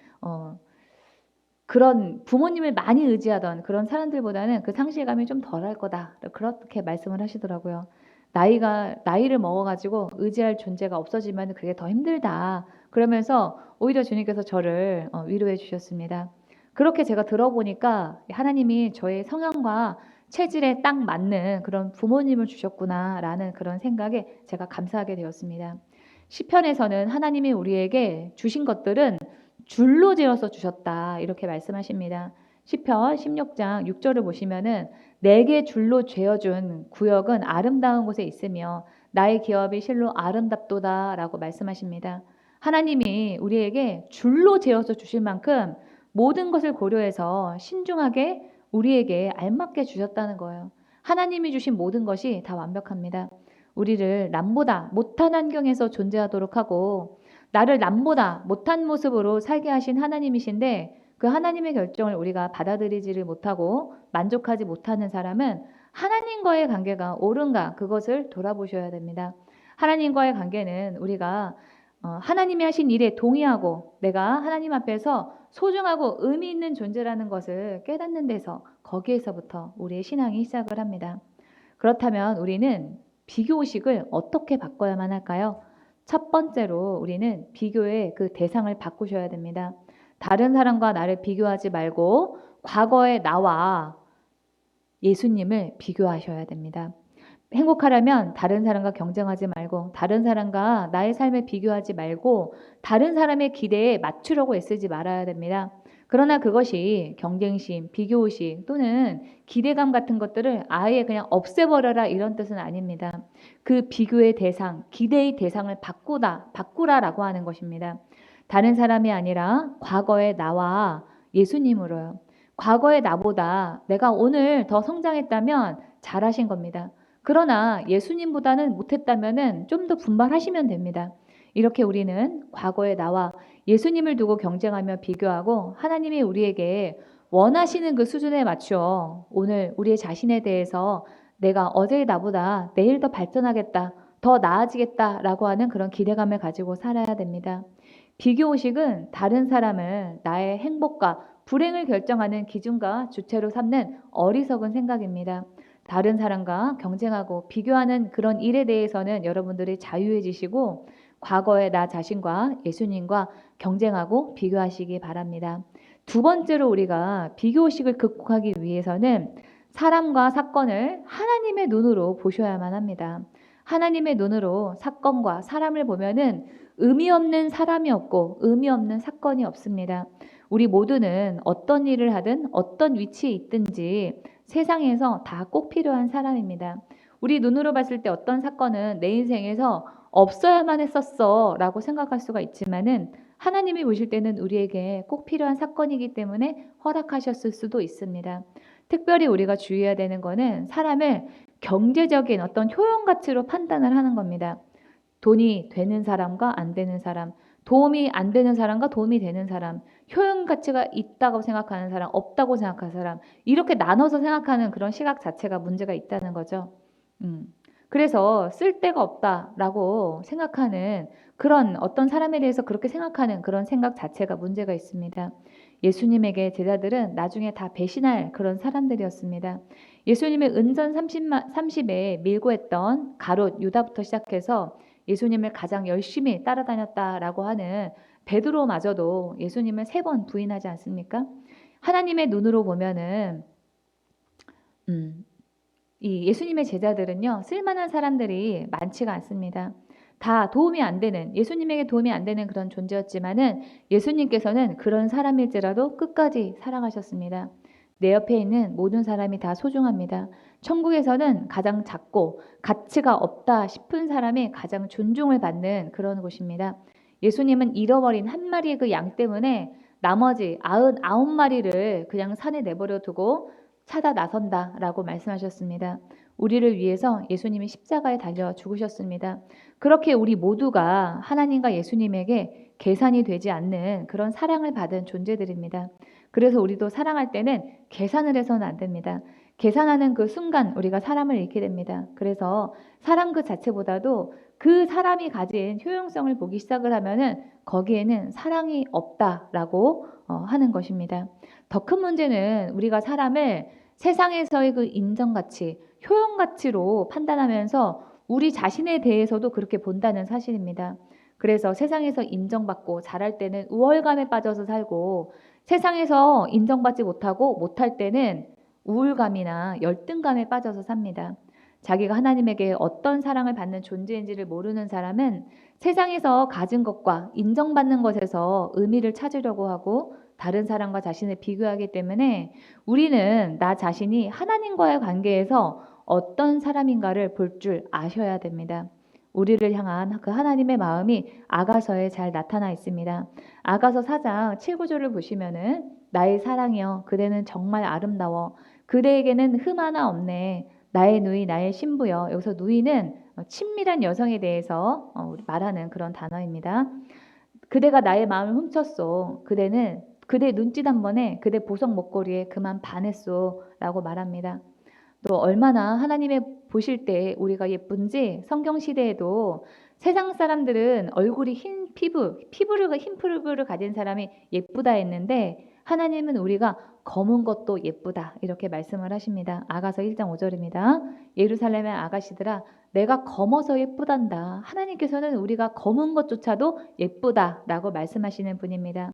그런 부모님을 많이 의지하던 그런 사람들보다는 그 상실감이 좀 덜할 거다. 그렇게 말씀을 하시더라고요. 나이를 먹어가지고 의지할 존재가 없어지면 그게 더 힘들다. 그러면서 오히려 주님께서 저를 위로해 주셨습니다. 그렇게 제가 들어보니까 하나님이 저의 성향과 체질에 딱 맞는 그런 부모님을 주셨구나라는 그런 생각에 제가 감사하게 되었습니다. 시편에서는 하나님이 우리에게 주신 것들은 줄로 지어서 주셨다 이렇게 말씀하십니다. 시편 16장 6절을 보시면은 내게 줄로 죄어준 구역은 아름다운 곳에 있으며 나의 기업이 실로 아름답도다 라고 말씀하십니다. 하나님이 우리에게 줄로 재어서 주실 만큼 모든 것을 고려해서 신중하게 우리에게 알맞게 주셨다는 거예요. 하나님이 주신 모든 것이 다 완벽합니다. 우리를 남보다 못한 환경에서 존재하도록 하고 나를 남보다 못한 모습으로 살게 하신 하나님이신데 그 하나님의 결정을 우리가 받아들이지를 못하고 만족하지 못하는 사람은 하나님과의 관계가 옳은가 그것을 돌아보셔야 됩니다. 하나님과의 관계는 우리가 하나님이 하신 일에 동의하고 내가 하나님 앞에서 소중하고 의미 있는 존재라는 것을 깨닫는 데서 거기에서부터 우리의 신앙이 시작을 합니다. 그렇다면 우리는 비교의식을 어떻게 바꿔야만 할까요? 첫 번째로 우리는 비교의 그 대상을 바꾸셔야 됩니다. 다른 사람과 나를 비교하지 말고 과거의 나와 예수님을 비교하셔야 됩니다. 행복하려면 다른 사람과 경쟁하지 말고 다른 사람과 나의 삶을 비교하지 말고 다른 사람의 기대에 맞추려고 애쓰지 말아야 됩니다. 그러나 그것이 경쟁심, 비교의식 또는 기대감 같은 것들을 아예 그냥 없애버려라 이런 뜻은 아닙니다. 그 비교의 대상, 기대의 대상을 바꾸라라고 하는 것입니다. 다른 사람이 아니라 과거의 나와 예수님으로요. 과거의 나보다 내가 오늘 더 성장했다면 잘하신 겁니다. 그러나 예수님보다는 못했다면 좀 더 분발하시면 됩니다. 이렇게 우리는 과거의 나와 예수님을 두고 경쟁하며 비교하고 하나님이 우리에게 원하시는 그 수준에 맞추어 오늘 우리의 자신에 대해서 내가 어제의 나보다 내일 더 발전하겠다, 더 나아지겠다라고 하는 그런 기대감을 가지고 살아야 됩니다. 비교의식은 다른 사람을 나의 행복과 불행을 결정하는 기준과 주체로 삼는 어리석은 생각입니다. 다른 사람과 경쟁하고 비교하는 그런 일에 대해서는 여러분들이 자유해지시고 과거의 나 자신과 예수님과 경쟁하고 비교하시기 바랍니다. 두 번째로 우리가 비교의식을 극복하기 위해서는 사람과 사건을 하나님의 눈으로 보셔야만 합니다. 하나님의 눈으로 사건과 사람을 보면은 의미 없는 사람이 없고 의미 없는 사건이 없습니다. 우리 모두는 어떤 일을 하든 어떤 위치에 있든지 세상에서 다 꼭 필요한 사람입니다. 우리 눈으로 봤을 때 어떤 사건은 내 인생에서 없어야만 했었어 라고 생각할 수가 있지만은 하나님이 보실 때는 우리에게 꼭 필요한 사건이기 때문에 허락하셨을 수도 있습니다. 특별히 우리가 주의해야 되는 거는 사람을 경제적인 어떤 효용 가치로 판단을 하는 겁니다. 돈이 되는 사람과 안 되는 사람, 도움이 안 되는 사람과 도움이 되는 사람, 효용 가치가 있다고 생각하는 사람, 없다고 생각하는 사람, 이렇게 나눠서 생각하는 그런 시각 자체가 문제가 있다는 거죠. 그래서 쓸데가 없다라고 생각하는 그런 어떤 사람에 대해서 그렇게 생각하는 그런 생각 자체가 문제가 있습니다. 예수님에게 제자들은 나중에 다 배신할 그런 사람들이었습니다. 예수님의 은전 30에 밀고 했던 가롯 유다부터 시작해서 예수님을 가장 열심히 따라다녔다라고 하는 베드로마저도 예수님을 3번 부인하지 않습니까? 하나님의 눈으로 보면은 이 예수님의 제자들은요, 쓸만한 사람들이 많지가 않습니다. 다 도움이 안 되는, 예수님에게 도움이 안 되는 그런 존재였지만은 예수님께서는 그런 사람일지라도 끝까지 사랑하셨습니다. 내 옆에 있는 모든 사람이 다 소중합니다. 천국에서는 가장 작고 가치가 없다 싶은 사람이 가장 존중을 받는 그런 곳입니다. 예수님은 잃어버린 한 마리의 그 양 때문에 나머지 99마리를 그냥 산에 내버려 두고 찾아 나선다라고 말씀하셨습니다. 우리를 위해서 예수님이 십자가에 달려 죽으셨습니다. 그렇게 우리 모두가 하나님과 예수님에게 계산이 되지 않는 그런 사랑을 받은 존재들입니다. 그래서 우리도 사랑할 때는 계산을 해서는 안 됩니다. 계산하는 그 순간 우리가 사람을 잃게 됩니다. 그래서 사람 그 자체보다도 그 사람이 가진 효용성을 보기 시작을 하면은 거기에는 사랑이 없다라고 하는 것입니다. 더 큰 문제는 우리가 사람을 세상에서의 그 인정가치, 효용가치로 판단하면서 우리 자신에 대해서도 그렇게 본다는 사실입니다. 그래서 세상에서 인정받고 잘할 때는 우월감에 빠져서 살고 세상에서 인정받지 못할 때는 우울감이나 열등감에 빠져서 삽니다. 자기가 하나님에게 어떤 사랑을 받는 존재인지를 모르는 사람은 세상에서 가진 것과 인정받는 것에서 의미를 찾으려고 하고 다른 사람과 자신을 비교하기 때문에 우리는 나 자신이 하나님과의 관계에서 어떤 사람인가를 볼 줄 아셔야 됩니다. 우리를 향한 그 하나님의 마음이 아가서에 잘 나타나 있습니다. 아가서 4장 7, 9절을 보시면은 나의 사랑이여 그대는 정말 아름다워 그대에게는 흠 하나 없네 나의 누이 나의 신부여. 여기서 누이는 친밀한 여성에 대해서 말하는 그런 단어입니다. 그대가 나의 마음을 훔쳤소. 그대는 그대 눈짓 한 번에 그대 보석 목걸이에 그만 반했소 라고 말합니다. 또 얼마나 하나님의 보실 때 우리가 예쁜지 성경 시대에도 세상 사람들은 얼굴이 흰 흰 피부를 가진 사람이 예쁘다 했는데 하나님은 우리가 검은 것도 예쁘다 이렇게 말씀을 하십니다. 아가서 1장 5절입니다. 예루살렘의 아가씨들아 내가 검어서 예쁘단다. 하나님께서는 우리가 검은 것조차도 예쁘다라고 말씀하시는 분입니다.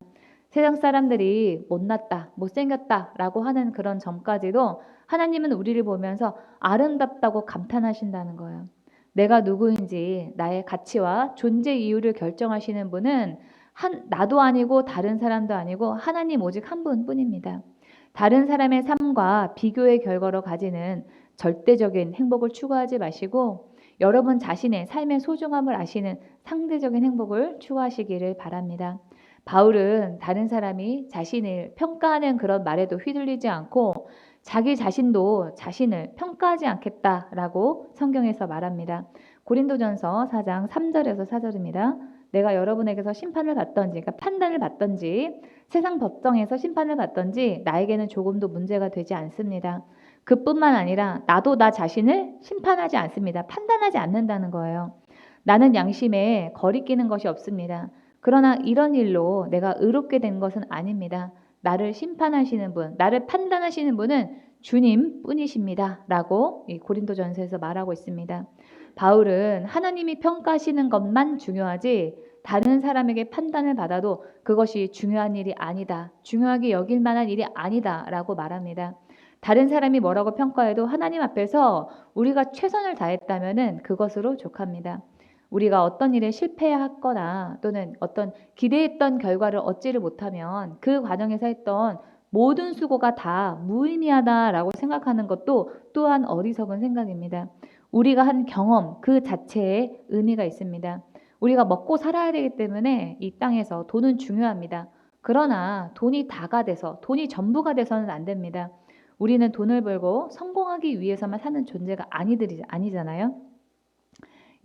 세상 사람들이 못났다, 못생겼다 라고 하는 그런 점까지도 하나님은 우리를 보면서 아름답다고 감탄하신다는 거예요. 내가 누구인지 나의 가치와 존재 이유를 결정하시는 분은 나도 아니고 다른 사람도 아니고 하나님 오직 한 분뿐입니다. 다른 사람의 삶과 비교의 결과로 가지는 절대적인 행복을 추구하지 마시고 여러분 자신의 삶의 소중함을 아시는 상대적인 행복을 추구하시기를 바랍니다. 바울은 다른 사람이 자신을 평가하는 그런 말에도 휘둘리지 않고 자기 자신도 자신을 평가하지 않겠다라고 성경에서 말합니다. 고린도전서 4장 3절에서 4절입니다. 내가 여러분에게서 심판을 받던지, 그러니까 판단을 받던지, 세상 법정에서 심판을 받던지 나에게는 조금도 문제가 되지 않습니다. 그뿐만 아니라 나도 나 자신을 심판하지 않습니다. 판단하지 않는다는 거예요. 나는 양심에 거리끼는 것이 없습니다. 그러나 이런 일로 내가 의롭게 된 것은 아닙니다. 나를 심판하시는 분, 나를 판단하시는 분은 주님 뿐이십니다. 라고 이 고린도전서에서 말하고 있습니다. 바울은 하나님이 평가하시는 것만 중요하지 다른 사람에게 판단을 받아도 그것이 중요한 일이 아니다. 중요하게 여길 만한 일이 아니다. 라고 말합니다. 다른 사람이 뭐라고 평가해도 하나님 앞에서 우리가 최선을 다했다면 그것으로 족합니다. 우리가 어떤 일에 실패했거나 또는 어떤 기대했던 결과를 얻지를 못하면 그 과정에서 했던 모든 수고가 다 무의미하다라고 생각하는 것도 또한 어리석은 생각입니다. 우리가 한 경험 그 자체에 의미가 있습니다. 우리가 먹고 살아야 되기 때문에 이 땅에서 돈은 중요합니다. 그러나 돈이 다가 돼서 돈이 전부가 돼서는 안 됩니다. 우리는 돈을 벌고 성공하기 위해서만 사는 존재가 아니잖아요.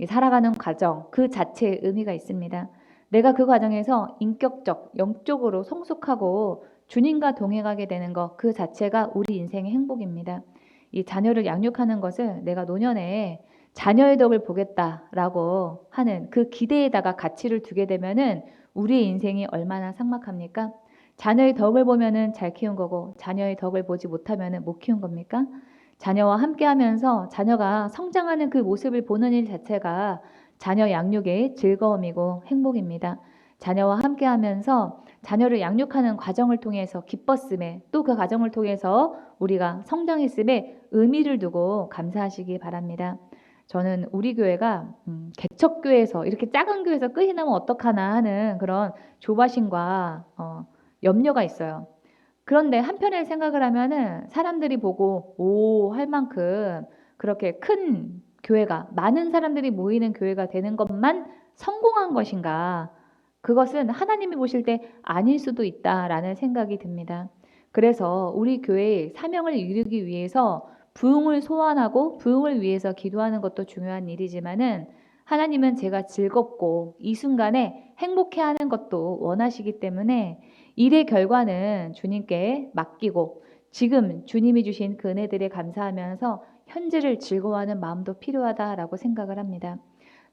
살아가는 과정 그 자체에 의미가 있습니다. 내가 그 과정에서 인격적, 영적으로 성숙하고 주님과 동행하게 되는 것 그 자체가 우리 인생의 행복입니다. 이 자녀를 양육하는 것을 내가 노년에 자녀의 덕을 보겠다라고 하는 그 기대에다가 가치를 두게 되면은 우리의 인생이 얼마나 삭막합니까? 자녀의 덕을 보면은 잘 키운 거고 자녀의 덕을 보지 못하면은 못 키운 겁니까? 자녀와 함께하면서 자녀가 성장하는 그 모습을 보는 일 자체가 자녀 양육의 즐거움이고 행복입니다. 자녀와 함께하면서 자녀를 양육하는 과정을 통해서 기뻤음에 또 그 과정을 통해서 우리가 성장했음에 의미를 두고 감사하시기 바랍니다. 저는 우리 교회가 개척교회에서 이렇게 작은 교회에서 끝이 나면 어떡하나 하는 그런 조바심과 염려가 있어요. 그런데 한편에 생각을 하면은 사람들이 보고 오 할 만큼 그렇게 큰 교회가 많은 사람들이 모이는 교회가 되는 것만 성공한 것인가? 그것은 하나님이 보실 때 아닐 수도 있다라는 생각이 듭니다. 그래서 우리 교회의 사명을 이루기 위해서 부흥을 소원하고 부흥을 위해서 기도하는 것도 중요한 일이지만은 하나님은 제가 즐겁고 이 순간에 행복해하는 것도 원하시기 때문에 일의 결과는 주님께 맡기고 지금 주님이 주신 그 은혜들에 감사하면서 현재를 즐거워하는 마음도 필요하다라고 생각을 합니다.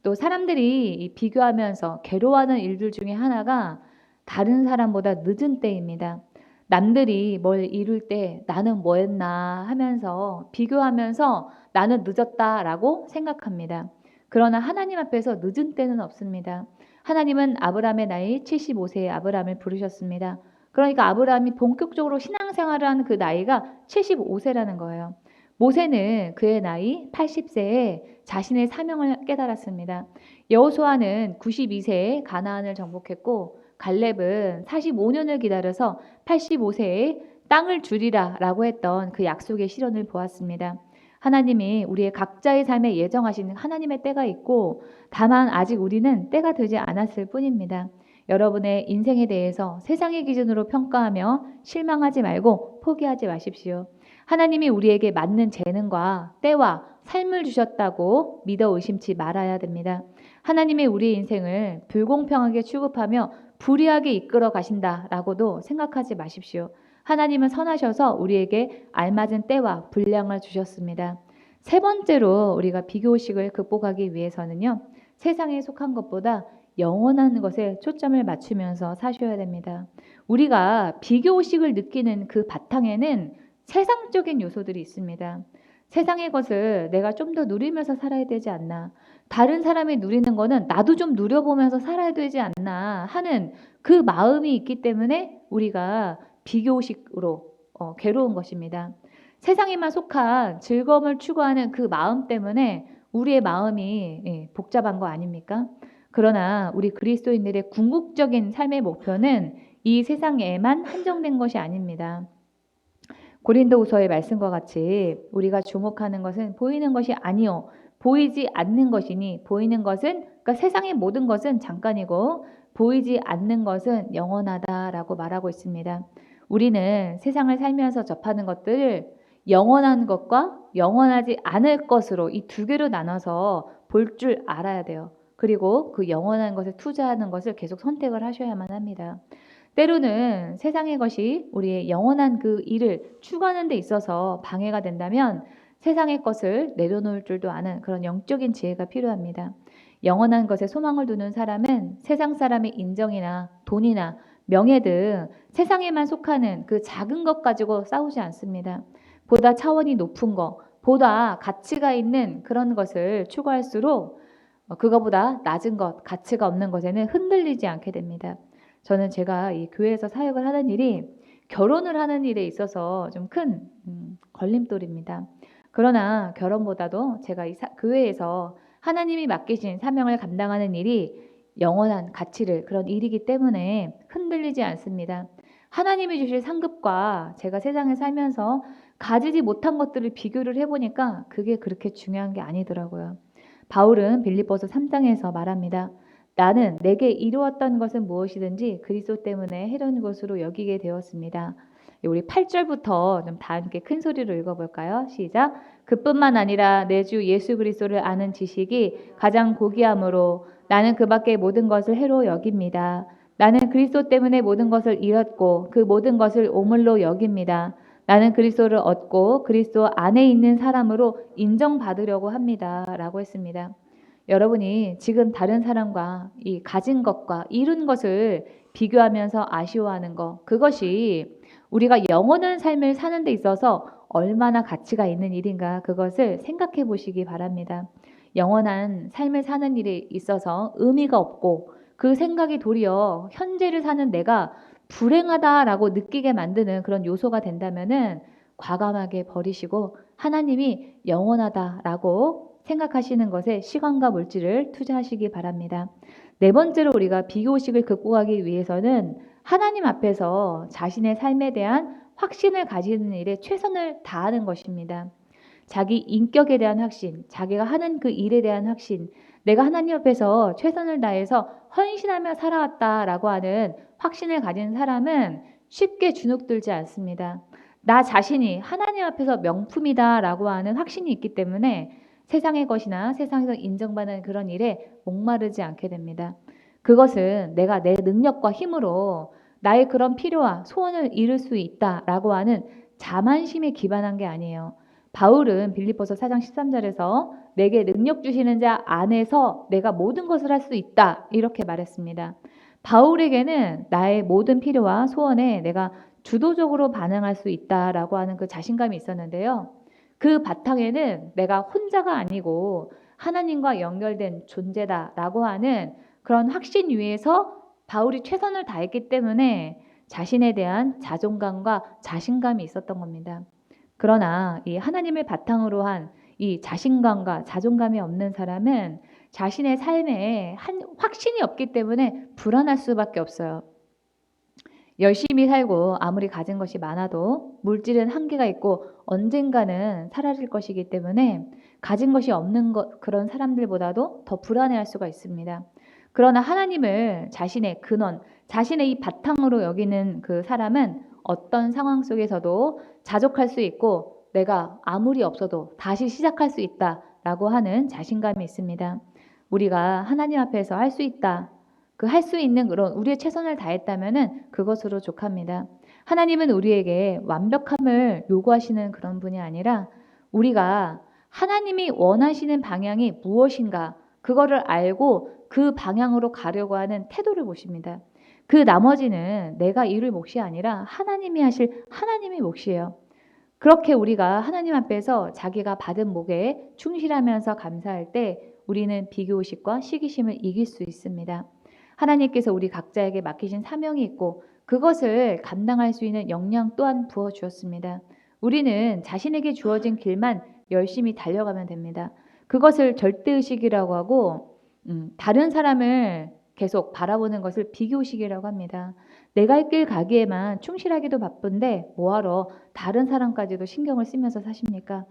또 사람들이 비교하면서 괴로워하는 일들 중에 하나가 다른 사람보다 늦은 때입니다. 남들이 뭘 이룰 때 나는 뭐 했나 하면서 비교하면서 나는 늦었다라고 생각합니다. 그러나 하나님 앞에서 늦은 때는 없습니다. 하나님은 아브라함의 나이 75세의 아브라함을 부르셨습니다. 그러니까 아브라함이 본격적으로 신앙생활을 한 그 나이가 75세라는 거예요. 모세는 그의 나이 80세에 자신의 사명을 깨달았습니다. 여호수아는 92세에 가나안을 정복했고 갈렙은 45년을 기다려서 85세에 땅을 주리라 라고 했던 그 약속의 실현을 보았습니다. 하나님이 우리의 각자의 삶에 예정하시는 하나님의 때가 있고 다만 아직 우리는 때가 되지 않았을 뿐입니다. 여러분의 인생에 대해서 세상의 기준으로 평가하며 실망하지 말고 포기하지 마십시오. 하나님이 우리에게 맞는 재능과 때와 삶을 주셨다고 믿어 의심치 말아야 됩니다. 하나님이 우리의 인생을 불공평하게 취급하며 불의하게 이끌어 가신다라고도 생각하지 마십시오. 하나님은 선하셔서 우리에게 알맞은 때와 분량을 주셨습니다. 세 번째로 우리가 비교의식을 극복하기 위해서는요. 세상에 속한 것보다 영원한 것에 초점을 맞추면서 사셔야 됩니다. 우리가 비교의식을 느끼는 그 바탕에는 세상적인 요소들이 있습니다. 세상의 것을 내가 좀 더 누리면서 살아야 되지 않나. 다른 사람이 누리는 거는 나도 좀 누려보면서 살아야 되지 않나 하는 그 마음이 있기 때문에 우리가 비교의식으로 괴로운 것입니다. 세상에만 속한 즐거움을 추구하는 그 마음 때문에 우리의 마음이 복잡한 거 아닙니까? 그러나 우리 그리스도인들의 궁극적인 삶의 목표는 이 세상에만 한정된 것이 아닙니다. 고린도후서의 말씀과 같이 우리가 주목하는 것은 보이는 것이 아니요 보이지 않는 것이니 보이는 것은 그러니까 세상의 모든 것은 잠깐이고 보이지 않는 것은 영원하다라고 말하고 있습니다. 우리는 세상을 살면서 접하는 것들을 영원한 것과 영원하지 않을 것으로 이 두 개로 나눠서 볼 줄 알아야 돼요. 그리고 그 영원한 것에 투자하는 것을 계속 선택을 하셔야만 합니다. 때로는 세상의 것이 우리의 영원한 그 일을 추구하는 데 있어서 방해가 된다면 세상의 것을 내려놓을 줄도 아는 그런 영적인 지혜가 필요합니다. 영원한 것에 소망을 두는 사람은 세상 사람의 인정이나 돈이나 명예 등 세상에만 속하는 그 작은 것 가지고 싸우지 않습니다. 보다 차원이 높은 것, 보다 가치가 있는 그런 것을 추구할수록 그거보다 낮은 것, 가치가 없는 것에는 흔들리지 않게 됩니다. 저는 제가 이 교회에서 사역을 하는 일이 결혼을 하는 일에 있어서 좀 큰 걸림돌입니다. 그러나 결혼보다도 제가 이 교회에서 하나님이 맡기신 사명을 감당하는 일이 영원한 가치를 그런 일이기 때문에 흔들리지 않습니다. 하나님이 주실 상급과 제가 세상에 살면서 가지지 못한 것들을 비교를 해보니까 그게 그렇게 중요한 게 아니더라고요. 바울은 빌립보서 3장에서 말합니다. 나는 내게 이루었던 것은 무엇이든지 그리스도 때문에 해로운 것으로 여기게 되었습니다. 우리 8절부터 좀 다 함께 큰 소리로 읽어볼까요? 시작. 그뿐만 아니라 내 주 예수 그리스도를 아는 지식이 가장 고귀함으로 나는 그 밖의 모든 것을 해로 여깁니다. 나는 그리스도 때문에 모든 것을 잃었고 그 모든 것을 오물로 여깁니다. 나는 그리스도를 얻고 그리스도 안에 있는 사람으로 인정받으려고 합니다. 라고 했습니다. 여러분이 지금 다른 사람과 이 가진 것과 이룬 것을 비교하면서 아쉬워하는 것, 그것이 우리가 영원한 삶을 사는 데 있어서 얼마나 가치가 있는 일인가 그것을 생각해 보시기 바랍니다. 영원한 삶을 사는 일에 있어서 의미가 없고 그 생각이 도리어 현재를 사는 내가 불행하다라고 느끼게 만드는 그런 요소가 된다면은 과감하게 버리시고 하나님이 영원하다라고 생각하시는 것에 시간과 물질을 투자하시기 바랍니다. 네 번째로 우리가 비교의식을 극복하기 위해서는 하나님 앞에서 자신의 삶에 대한 확신을 가지는 일에 최선을 다하는 것입니다. 자기 인격에 대한 확신, 자기가 하는 그 일에 대한 확신, 내가 하나님 앞에서 최선을 다해서 헌신하며 살아왔다라고 하는 확신을 가진 사람은 쉽게 주눅들지 않습니다. 나 자신이 하나님 앞에서 명품이다라고 하는 확신이 있기 때문에 세상의 것이나 세상에서 인정받는 그런 일에 목마르지 않게 됩니다. 그것은 내가 내 능력과 힘으로 나의 그런 필요와 소원을 이룰 수 있다라고 하는 자만심에 기반한 게 아니에요. 바울은 빌립보서 4장 13절에서 내게 능력 주시는 자 안에서 내가 모든 것을 할 수 있다 이렇게 말했습니다. 바울에게는 나의 모든 필요와 소원에 내가 주도적으로 반응할 수 있다라고 하는 그 자신감이 있었는데요. 그 바탕에는 내가 혼자가 아니고 하나님과 연결된 존재다라고 하는 그런 확신 위에서 바울이 최선을 다했기 때문에 자신에 대한 자존감과 자신감이 있었던 겁니다. 그러나 이 하나님을 바탕으로 한 이 자신감과 자존감이 없는 사람은 자신의 삶에 확신이 없기 때문에 불안할 수밖에 없어요. 열심히 살고 아무리 가진 것이 많아도 물질은 한계가 있고 언젠가는 사라질 것이기 때문에 가진 것이 없는 그런 사람들보다도 더 불안해할 수가 있습니다. 그러나 하나님을 자신의 근원, 자신의 이 바탕으로 여기는 그 사람은 어떤 상황 속에서도 자족할 수 있고 내가 아무리 없어도 다시 시작할 수 있다라고 하는 자신감이 있습니다. 우리가 하나님 앞에서 할 수 있다. 그 할 수 있는 그런 우리의 최선을 다했다면은 그것으로 족합니다. 하나님은 우리에게 완벽함을 요구하시는 그런 분이 아니라 우리가 하나님이 원하시는 방향이 무엇인가 그거를 알고 그 방향으로 가려고 하는 태도를 보십니다. 그 나머지는 내가 이룰 몫이 아니라 하나님이 하실 하나님의 몫이에요. 그렇게 우리가 하나님 앞에서 자기가 받은 목에 충실하면서 감사할 때 우리는 비교의식과 시기심을 이길 수 있습니다. 하나님께서 우리 각자에게 맡기신 사명이 있고 그것을 감당할 수 있는 역량 또한 부어주었습니다. 우리는 자신에게 주어진 길만 열심히 달려가면 됩니다. 그것을 절대의식이라고 하고 다른 사람을 계속 바라보는 것을 비교의식이라고 합니다. 내가 할 길 가기에만 충실하기도 바쁜데 뭐하러 다른 사람까지도 신경을 쓰면서 사십니까?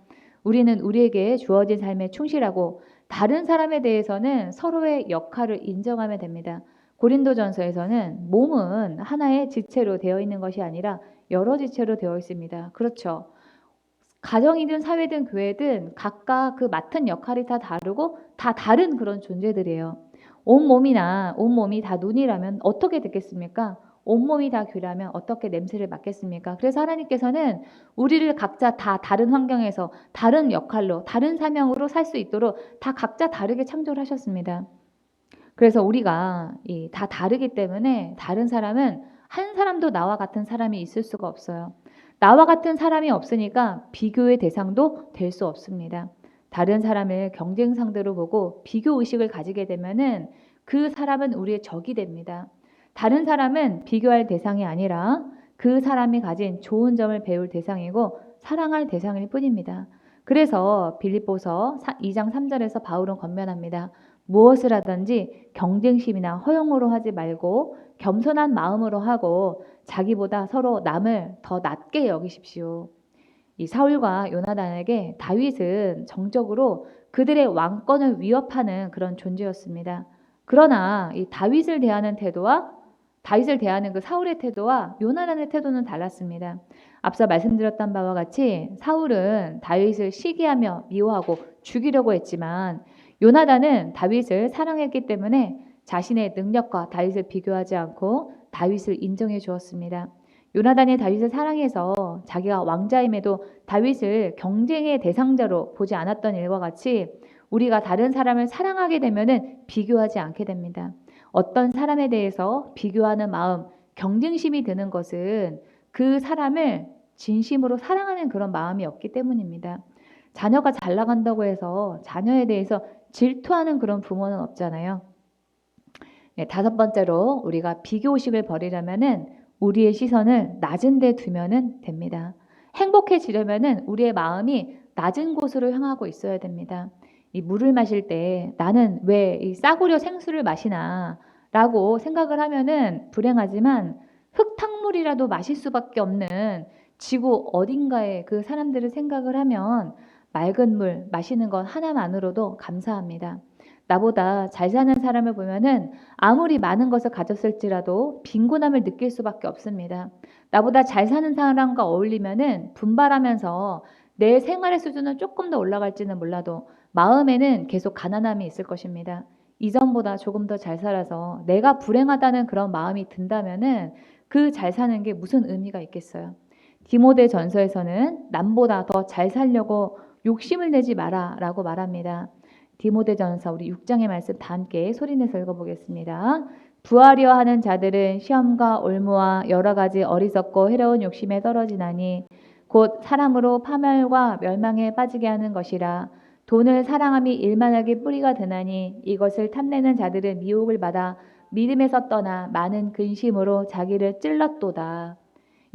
우리는 우리에게 주어진 삶에 충실하고 다른 사람에 대해서는 서로의 역할을 인정하면 됩니다. 고린도전서에서는 몸은 하나의 지체로 되어 있는 것이 아니라 여러 지체로 되어 있습니다. 그렇죠. 가정이든 사회든 교회든 각각 그 맡은 역할이 다 다르고 다 다른 그런 존재들이에요. 온몸이 다 눈이라면 어떻게 됐겠습니까? 온몸이 다 귀라면 어떻게 냄새를 맡겠습니까? 그래서 하나님께서는 우리를 각자 다 다른 환경에서 다른 역할로 다른 사명으로 살 수 있도록 다 각자 다르게 창조를 하셨습니다. 그래서 우리가 다 다르기 때문에 다른 사람은 한 사람도 나와 같은 사람이 있을 수가 없어요. 나와 같은 사람이 없으니까 비교의 대상도 될 수 없습니다. 다른 사람을 경쟁 상대로 보고 비교 의식을 가지게 되면은 그 사람은 우리의 적이 됩니다. 다른 사람은 비교할 대상이 아니라 그 사람이 가진 좋은 점을 배울 대상이고 사랑할 대상일 뿐입니다. 그래서 빌립보서 2장 3절에서 바울은 권면합니다. 무엇을 하든지 경쟁심이나 허영으로 하지 말고 겸손한 마음으로 하고 자기보다 서로 남을 더 낮게 여기십시오. 이 사울과 요나단에게 다윗은 정적으로 그들의 왕권을 위협하는 그런 존재였습니다. 그러나 이 다윗을 대하는 그 사울의 태도와 요나단의 태도는 달랐습니다. 앞서 말씀드렸던 바와 같이 사울은 다윗을 시기하며 미워하고 죽이려고 했지만 요나단은 다윗을 사랑했기 때문에 자신의 능력과 다윗을 비교하지 않고 다윗을 인정해 주었습니다. 요나단이 다윗을 사랑해서 자기가 왕자임에도 다윗을 경쟁의 대상자로 보지 않았던 일과 같이 우리가 다른 사람을 사랑하게 되면은 비교하지 않게 됩니다. 어떤 사람에 대해서 비교하는 마음, 경쟁심이 드는 것은 그 사람을 진심으로 사랑하는 그런 마음이 없기 때문입니다. 자녀가 잘 나간다고 해서 자녀에 대해서 질투하는 그런 부모는 없잖아요. 네, 5번째로 우리가 비교의식을 버리려면은 우리의 시선을 낮은 데 두면은 됩니다. 행복해지려면은 우리의 마음이 낮은 곳으로 향하고 있어야 됩니다. 이 물을 마실 때 나는 왜 이 싸구려 생수를 마시나 라고 생각을 하면은 불행하지만 흙탕물이라도 마실 수밖에 없는 지구 어딘가에 그 사람들을 생각을 하면 맑은 물 마시는 것 하나만으로도 감사합니다. 나보다 잘 사는 사람을 보면은 아무리 많은 것을 가졌을지라도 빈곤함을 느낄 수밖에 없습니다. 나보다 잘 사는 사람과 어울리면은 분발하면서 내 생활의 수준은 조금 더 올라갈지는 몰라도 마음에는 계속 가난함이 있을 것입니다. 이전보다 조금 더 잘 살아서 내가 불행하다는 그런 마음이 든다면은 그 잘 사는 게 무슨 의미가 있겠어요. 디모데전서에서는 남보다 더 잘 살려고 욕심을 내지 마라 라고 말합니다. 디모데전서 우리 6장의 말씀 다 함께 소리내서 읽어보겠습니다. 부하려 하는 자들은 시험과 올무와 여러 가지 어리석고 해로운 욕심에 떨어지나니 곧 사람으로 파멸과 멸망에 빠지게 하는 것이라. 돈을 사랑함이 일만하게 뿌리가 되나니 이것을 탐내는 자들은 미혹을 받아 믿음에서 떠나 많은 근심으로 자기를 찔렀도다.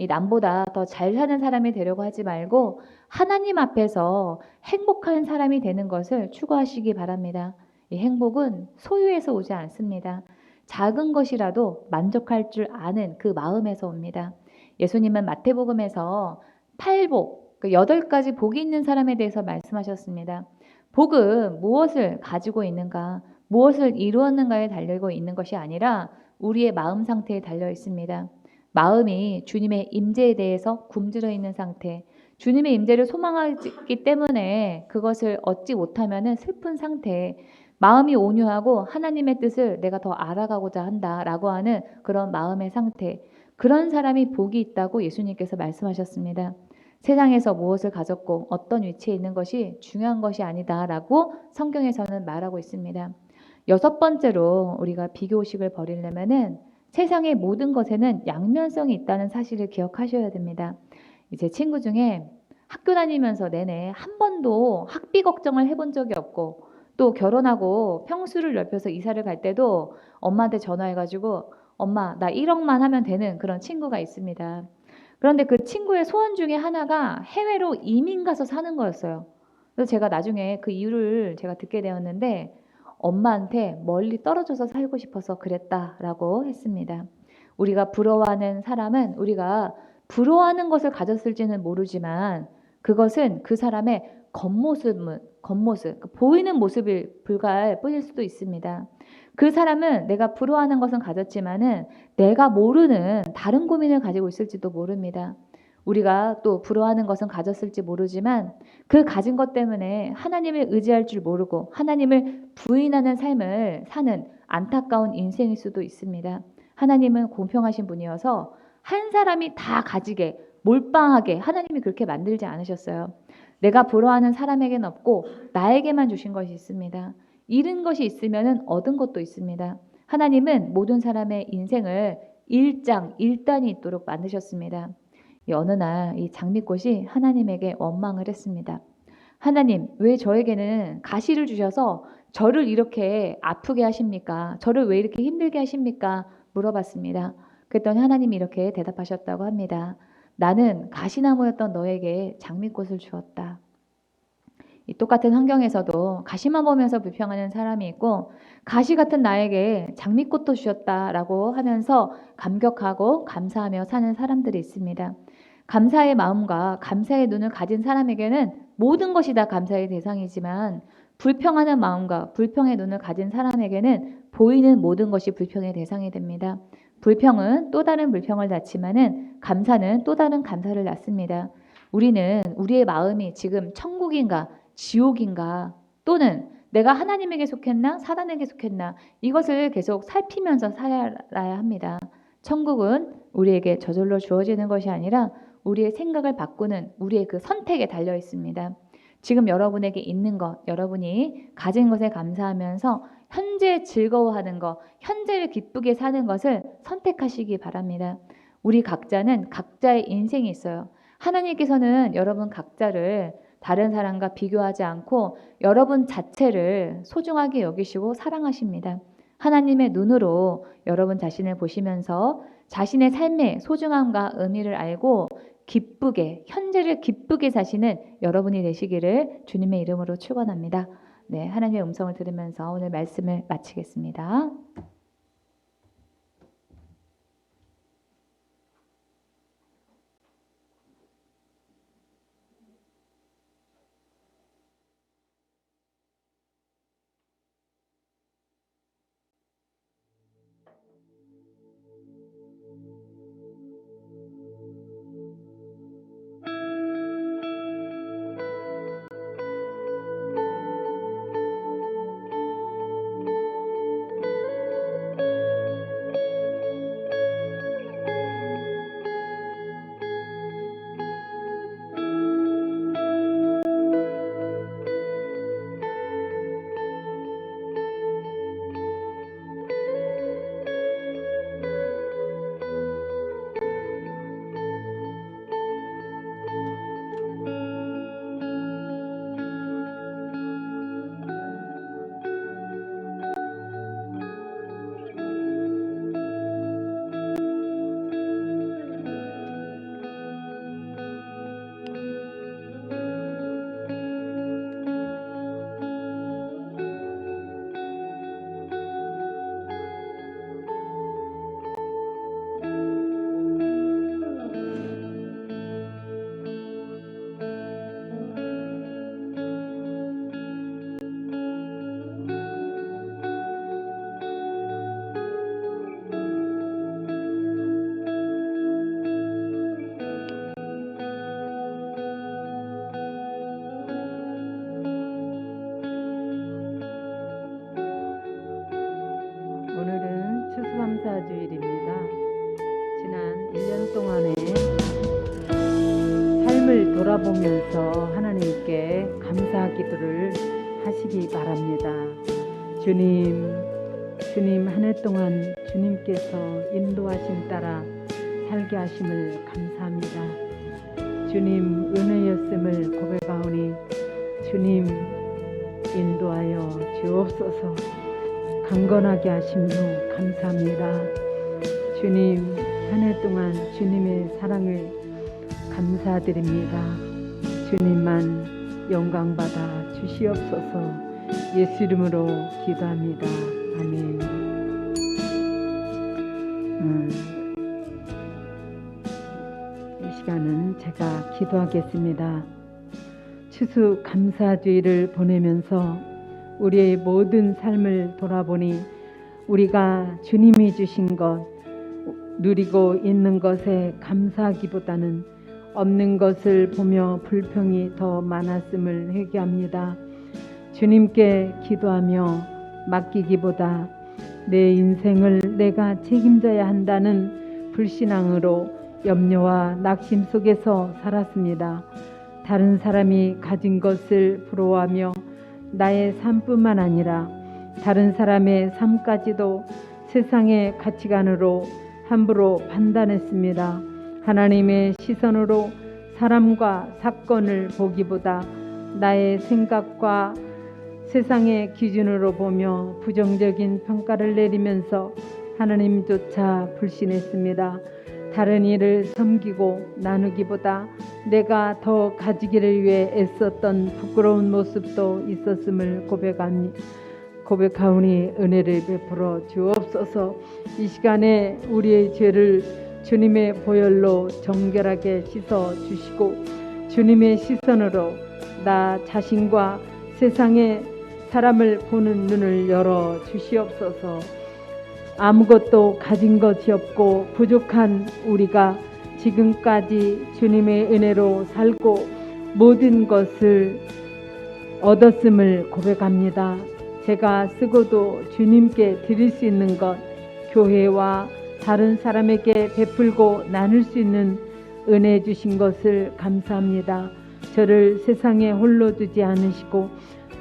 이 남보다 더 잘 사는 사람이 되려고 하지 말고 하나님 앞에서 행복한 사람이 되는 것을 추구하시기 바랍니다. 이 행복은 소유에서 오지 않습니다. 작은 것이라도 만족할 줄 아는 그 마음에서 옵니다. 예수님은 마태복음에서 8복, 8가지 복이 있는 사람에 대해서 말씀하셨습니다. 복은 무엇을 가지고 있는가, 무엇을 이루었는가에 달려 있는 것이 아니라 우리의 마음 상태에 달려 있습니다. 마음이 주님의 임재에 대해서 굶주려 있는 상태, 주님의 임재를 소망하기 때문에 그것을 얻지 못하면은 슬픈 상태, 마음이 온유하고 하나님의 뜻을 내가 더 알아가고자 한다라고 하는 그런 마음의 상태, 그런 사람이 복이 있다고 예수님께서 말씀하셨습니다. 세상에서 무엇을 가졌고 어떤 위치에 있는 것이 중요한 것이 아니다라고 성경에서는 말하고 있습니다. 여섯 번째로 우리가 비교의식을 버리려면은 세상의 모든 것에는 양면성이 있다는 사실을 기억하셔야 됩니다. 제 친구 중에 학교 다니면서 내내 한 번도 학비 걱정을 해본 적이 없고, 또 결혼하고 평수를 넓혀서 이사를 갈 때도 엄마한테 전화해가지고 엄마 나 1억만 하면 되는 그런 친구가 있습니다. 그런데 그 친구의 소원 중에 하나가 해외로 이민 가서 사는 거였어요. 그래서 제가 나중에 그 이유를 제가 듣게 되었는데 엄마한테 멀리 떨어져서 살고 싶어서 그랬다라고 했습니다. 우리가 부러워하는 사람은 우리가 부러워하는 것을 가졌을지는 모르지만 그것은 그 사람의 겉모습, 보이는 모습일 불과할 뿐일 수도 있습니다. 그 사람은 내가 부러워하는 것은 가졌지만은 내가 모르는 다른 고민을 가지고 있을지도 모릅니다. 우리가 또 부러워하는 것은 가졌을지 모르지만 그 가진 것 때문에 하나님을 의지할 줄 모르고 하나님을 부인하는 삶을 사는 안타까운 인생일 수도 있습니다. 하나님은 공평하신 분이어서 한 사람이 다 가지게 몰빵하게 하나님이 그렇게 만들지 않으셨어요. 내가 부러워하는 사람에게는 없고 나에게만 주신 것이 있습니다. 잃은 것이 있으면 얻은 것도 있습니다. 하나님은 모든 사람의 인생을 일단이 있도록 만드셨습니다. 어느 날 이 장미꽃이 하나님에게 원망을 했습니다. 하나님, 왜 저에게는 가시를 주셔서 저를 이렇게 아프게 하십니까? 저를 왜 이렇게 힘들게 하십니까? 물어봤습니다. 그랬더니 하나님이 이렇게 대답하셨다고 합니다. 나는 가시나무였던 너에게 장미꽃을 주었다. 이 똑같은 환경에서도 가시만 보면서 불평하는 사람이 있고 가시 같은 나에게 장미꽃도 주셨다라고 하면서 감격하고 감사하며 사는 사람들이 있습니다. 감사의 마음과 감사의 눈을 가진 사람에게는 모든 것이 다 감사의 대상이지만 불평하는 마음과 불평의 눈을 가진 사람에게는 보이는 모든 것이 불평의 대상이 됩니다. 불평은 또 다른 불평을 낳지만은 감사는 또 다른 감사를 낳습니다. 우리는 우리의 마음이 지금 천국인가 지옥인가, 또는 내가 하나님에게 속했나 사단에게 속했나, 이것을 계속 살피면서 살아야 합니다. 천국은 우리에게 저절로 주어지는 것이 아니라 우리의 생각을 바꾸는 우리의 그 선택에 달려 있습니다. 지금 여러분에게 있는 것, 여러분이 가진 것에 감사하면서 현재 즐거워하는 것, 현재를 기쁘게 사는 것을 선택하시기 바랍니다. 우리 각자는 각자의 인생이 있어요. 하나님께서는 여러분 각자를 다른 사람과 비교하지 않고 여러분 자체를 소중하게 여기시고 사랑하십니다. 하나님의 눈으로 여러분 자신을 보시면서 자신의 삶의 소중함과 의미를 알고 기쁘게, 현재를 기쁘게 사시는 여러분이 되시기를 주님의 이름으로 축원합니다. 네, 하나님의 음성을 들으면서 오늘 말씀을 마치겠습니다. 주일입니다. 지난 1년 동안의 삶을 돌아보면서 하나님께 감사 기도를 하시기 바랍니다. 주님 한 해 동안 주님께서 인도하심 따라 살게 하심을 감사합니다. 주님 은혜였음을 고백하오니 주님 인도하여 주옵소서. 강건하게 하심도 감사합니다. 주님 한 해 동안 주님의 사랑을 감사드립니다. 주님만 영광받아 주시옵소서. 예수 이름으로 기도합니다. 아멘. 이 시간은 제가 기도하겠습니다. 추수 감사주의를 보내면서 우리의 모든 삶을 돌아보니 우리가 주님이 주신 것, 누리고 있는 것에 감사하기보다는 없는 것을 보며 불평이 더 많았음을 회개합니다. 주님께 기도하며 맡기기보다 내 인생을 내가 책임져야 한다는 불신앙으로 염려와 낙심 속에서 살았습니다. 다른 사람이 가진 것을 부러워하며 나의 삶뿐만 아니라 다른 사람의 삶까지도 세상의 가치관으로 함부로 판단했습니다. 하나님의 시선으로 사람과 사건을 보기보다 나의 생각과 세상의 기준으로 보며 부정적인 평가를 내리면서 하나님조차 불신했습니다. 다른 이를 섬기고 나누기보다 내가 더 가지기를 위해 애썼던 부끄러운 모습도 있었음을 고백하오니 은혜를 베풀어 주옵소서. 이 시간에 우리의 죄를 주님의 보혈로 정결하게 씻어 주시고 주님의 시선으로 나 자신과 세상의 사람을 보는 눈을 열어 주시옵소서. 아무것도 가진 것이 없고 부족한 우리가 지금까지 주님의 은혜로 살고 모든 것을 얻었음을 고백합니다. 제가 쓰고도 주님께 드릴 수 있는 것, 교회와 다른 사람에게 베풀고 나눌 수 있는 은혜 주신 것을 감사합니다. 저를 세상에 홀로 두지 않으시고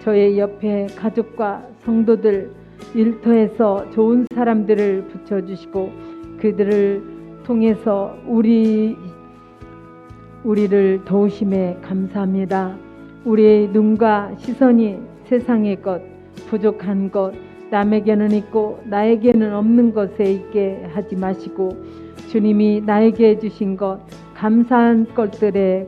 저의 옆에 가족과 성도들, 일터에서 좋은 사람들을 붙여주시고 그들을 통해서 우리를 도우심에 감사합니다. 우리의 눈과 시선이 세상의 것, 부족한 것, 남에게는 있고 나에게는 없는 것에 있게 하지 마시고 주님이 나에게 주신 것, 감사한 것들에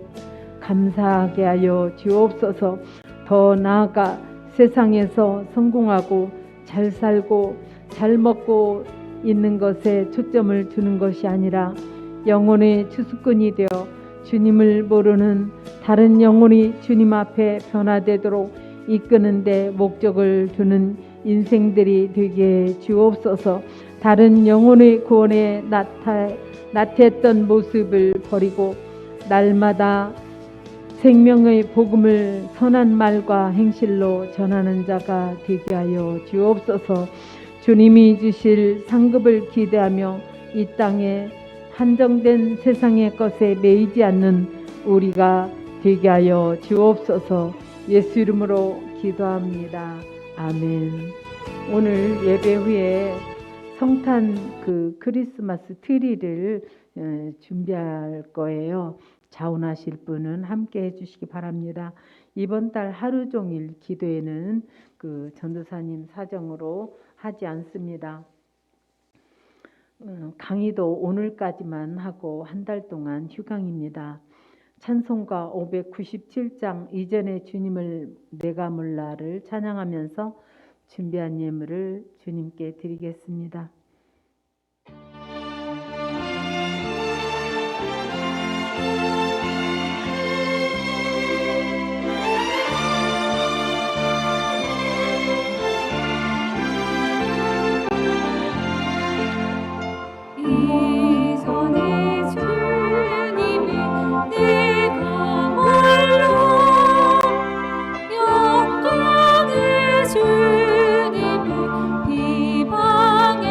감사하게 하여 주옵소서. 더 나아가 세상에서 성공하고 잘 살고 잘 먹고 있는 것에 초점을 두는 것이 아니라 영혼의 추수꾼이 되어 주님을 모르는 다른 영혼이 주님 앞에 변화되도록 이끄는 데 목적을 두는 인생들이 되게 주옵소서. 다른 영혼의 구원에 나태했던 모습을 버리고 날마다 생명의 복음을 선한 말과 행실로 전하는 자가 되게 하여 주옵소서. 주님이 주실 상급을 기대하며 이 땅에 한정된 세상의 것에 매이지 않는 우리가 되게 하여 주옵소서. 예수 이름으로 기도합니다. 아멘. 오늘 예배 후에 성탄 크리스마스 트리를 준비할 거예요. 자원하실 분은 함께 해주시기 바랍니다. 이번 달 하루 종일 기도회는 전도사님 사정으로 하지 않습니다. 강의도 오늘까지만 하고 한 달 동안 휴강입니다. 찬송가 597장 이전에 주님을 내가 몰라를 찬양하면서 준비한 예물을 주님께 드리겠습니다. 이전에 주님을 내가 몰라 영광의 주님을 비방해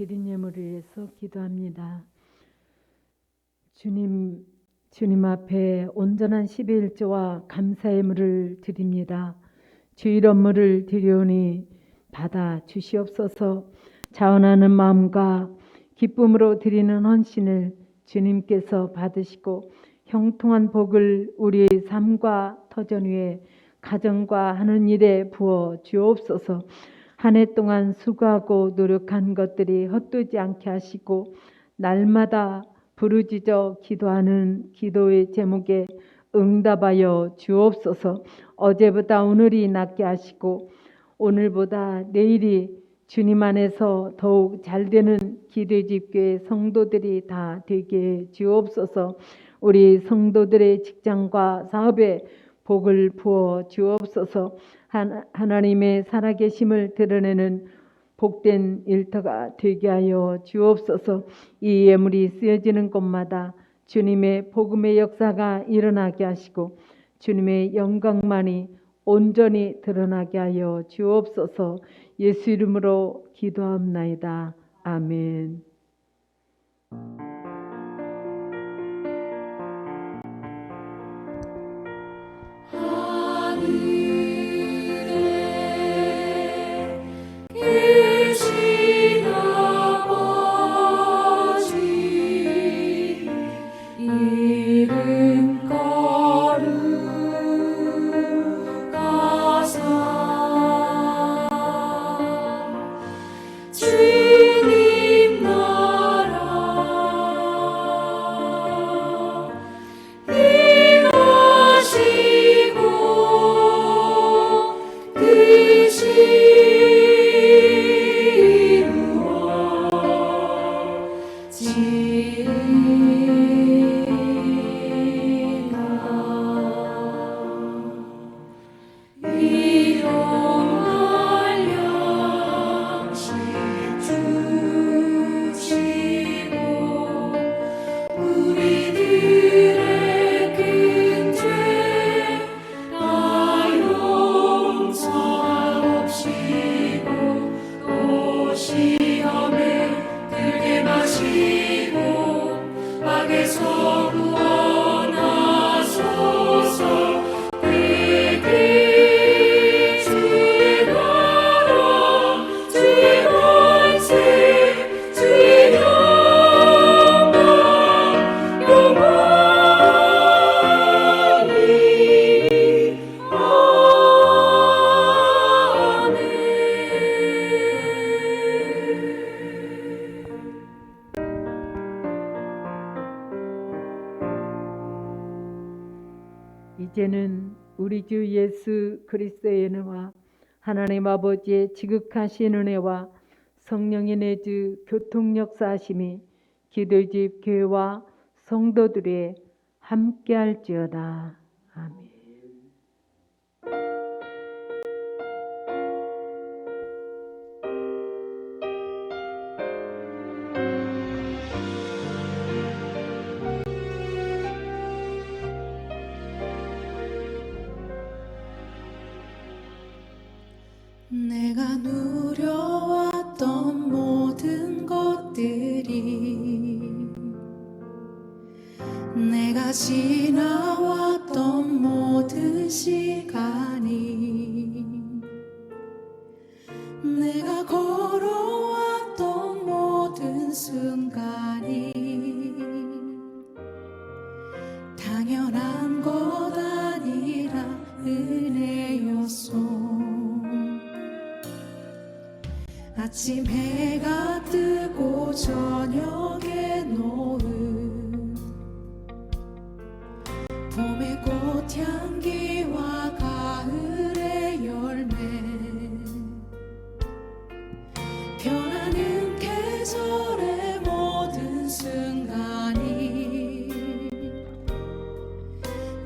드린 예물을 위해서 기도합니다. 주님 앞에 온전한 12일조와 감사 예물을 드립니다. 주일 업무를 드리오니 받아 주시옵소서. 자원하는 마음과 기쁨으로 드리는 헌신을 주님께서 받으시고 형통한 복을 우리의 삶과 터전 위에 가정과 하는 일에 부어 주옵소서. 한 해 동안 수고하고 노력한 것들이 헛되지 않게 하시고 날마다 부르짖어 기도하는 기도의 제목에 응답하여 주옵소서. 어제보다 오늘이 낫게 하시고 오늘보다 내일이 주님 안에서 더욱 잘되는 기도집교회 성도들이 다 되게 주옵소서. 우리 성도들의 직장과 사업에 복을 부어 주옵소서. 하나님의 살아계심을 드러내는 복된 일터가 되게 하여 주옵소서. 이 예물이 쓰여지는 곳마다 주님의 복음의 역사가 일어나게 하시고 주님의 영광만이 온전히 드러나게 하여 주옵소서. 예수 이름으로 기도합나이다. 아멘. 계신 아버지 이름 거룩하사 주님 나라 임하시고 뜻이 이제는 우리 주 예수 그리스도의 은혜와 하나님 아버지의 지극하신 은혜와 성령의 내주 교통 역사하심이 기도집 교회와 성도들의 함께할지어다. 아멘. 내가 누려왔던 모든 것들이 내가 지나왔던 모든 시간이 내가 걸어왔던 모든 순간이 당연한 것 아니라 은혜였소. 아침 해가 뜨고 저녁에 노을 봄의 꽃향기와 가을의 열매 변하는 계절의 모든 순간이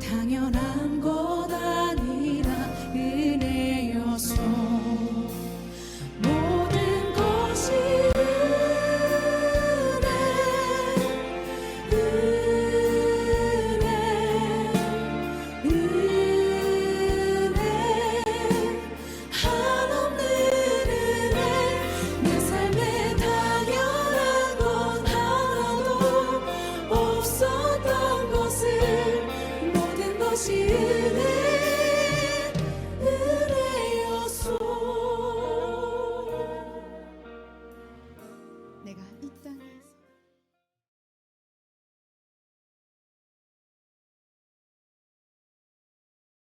당연한 것 아니라 은혜였소. 한없는 은혜 내 삶에 당연 것이 은혜였소. 내가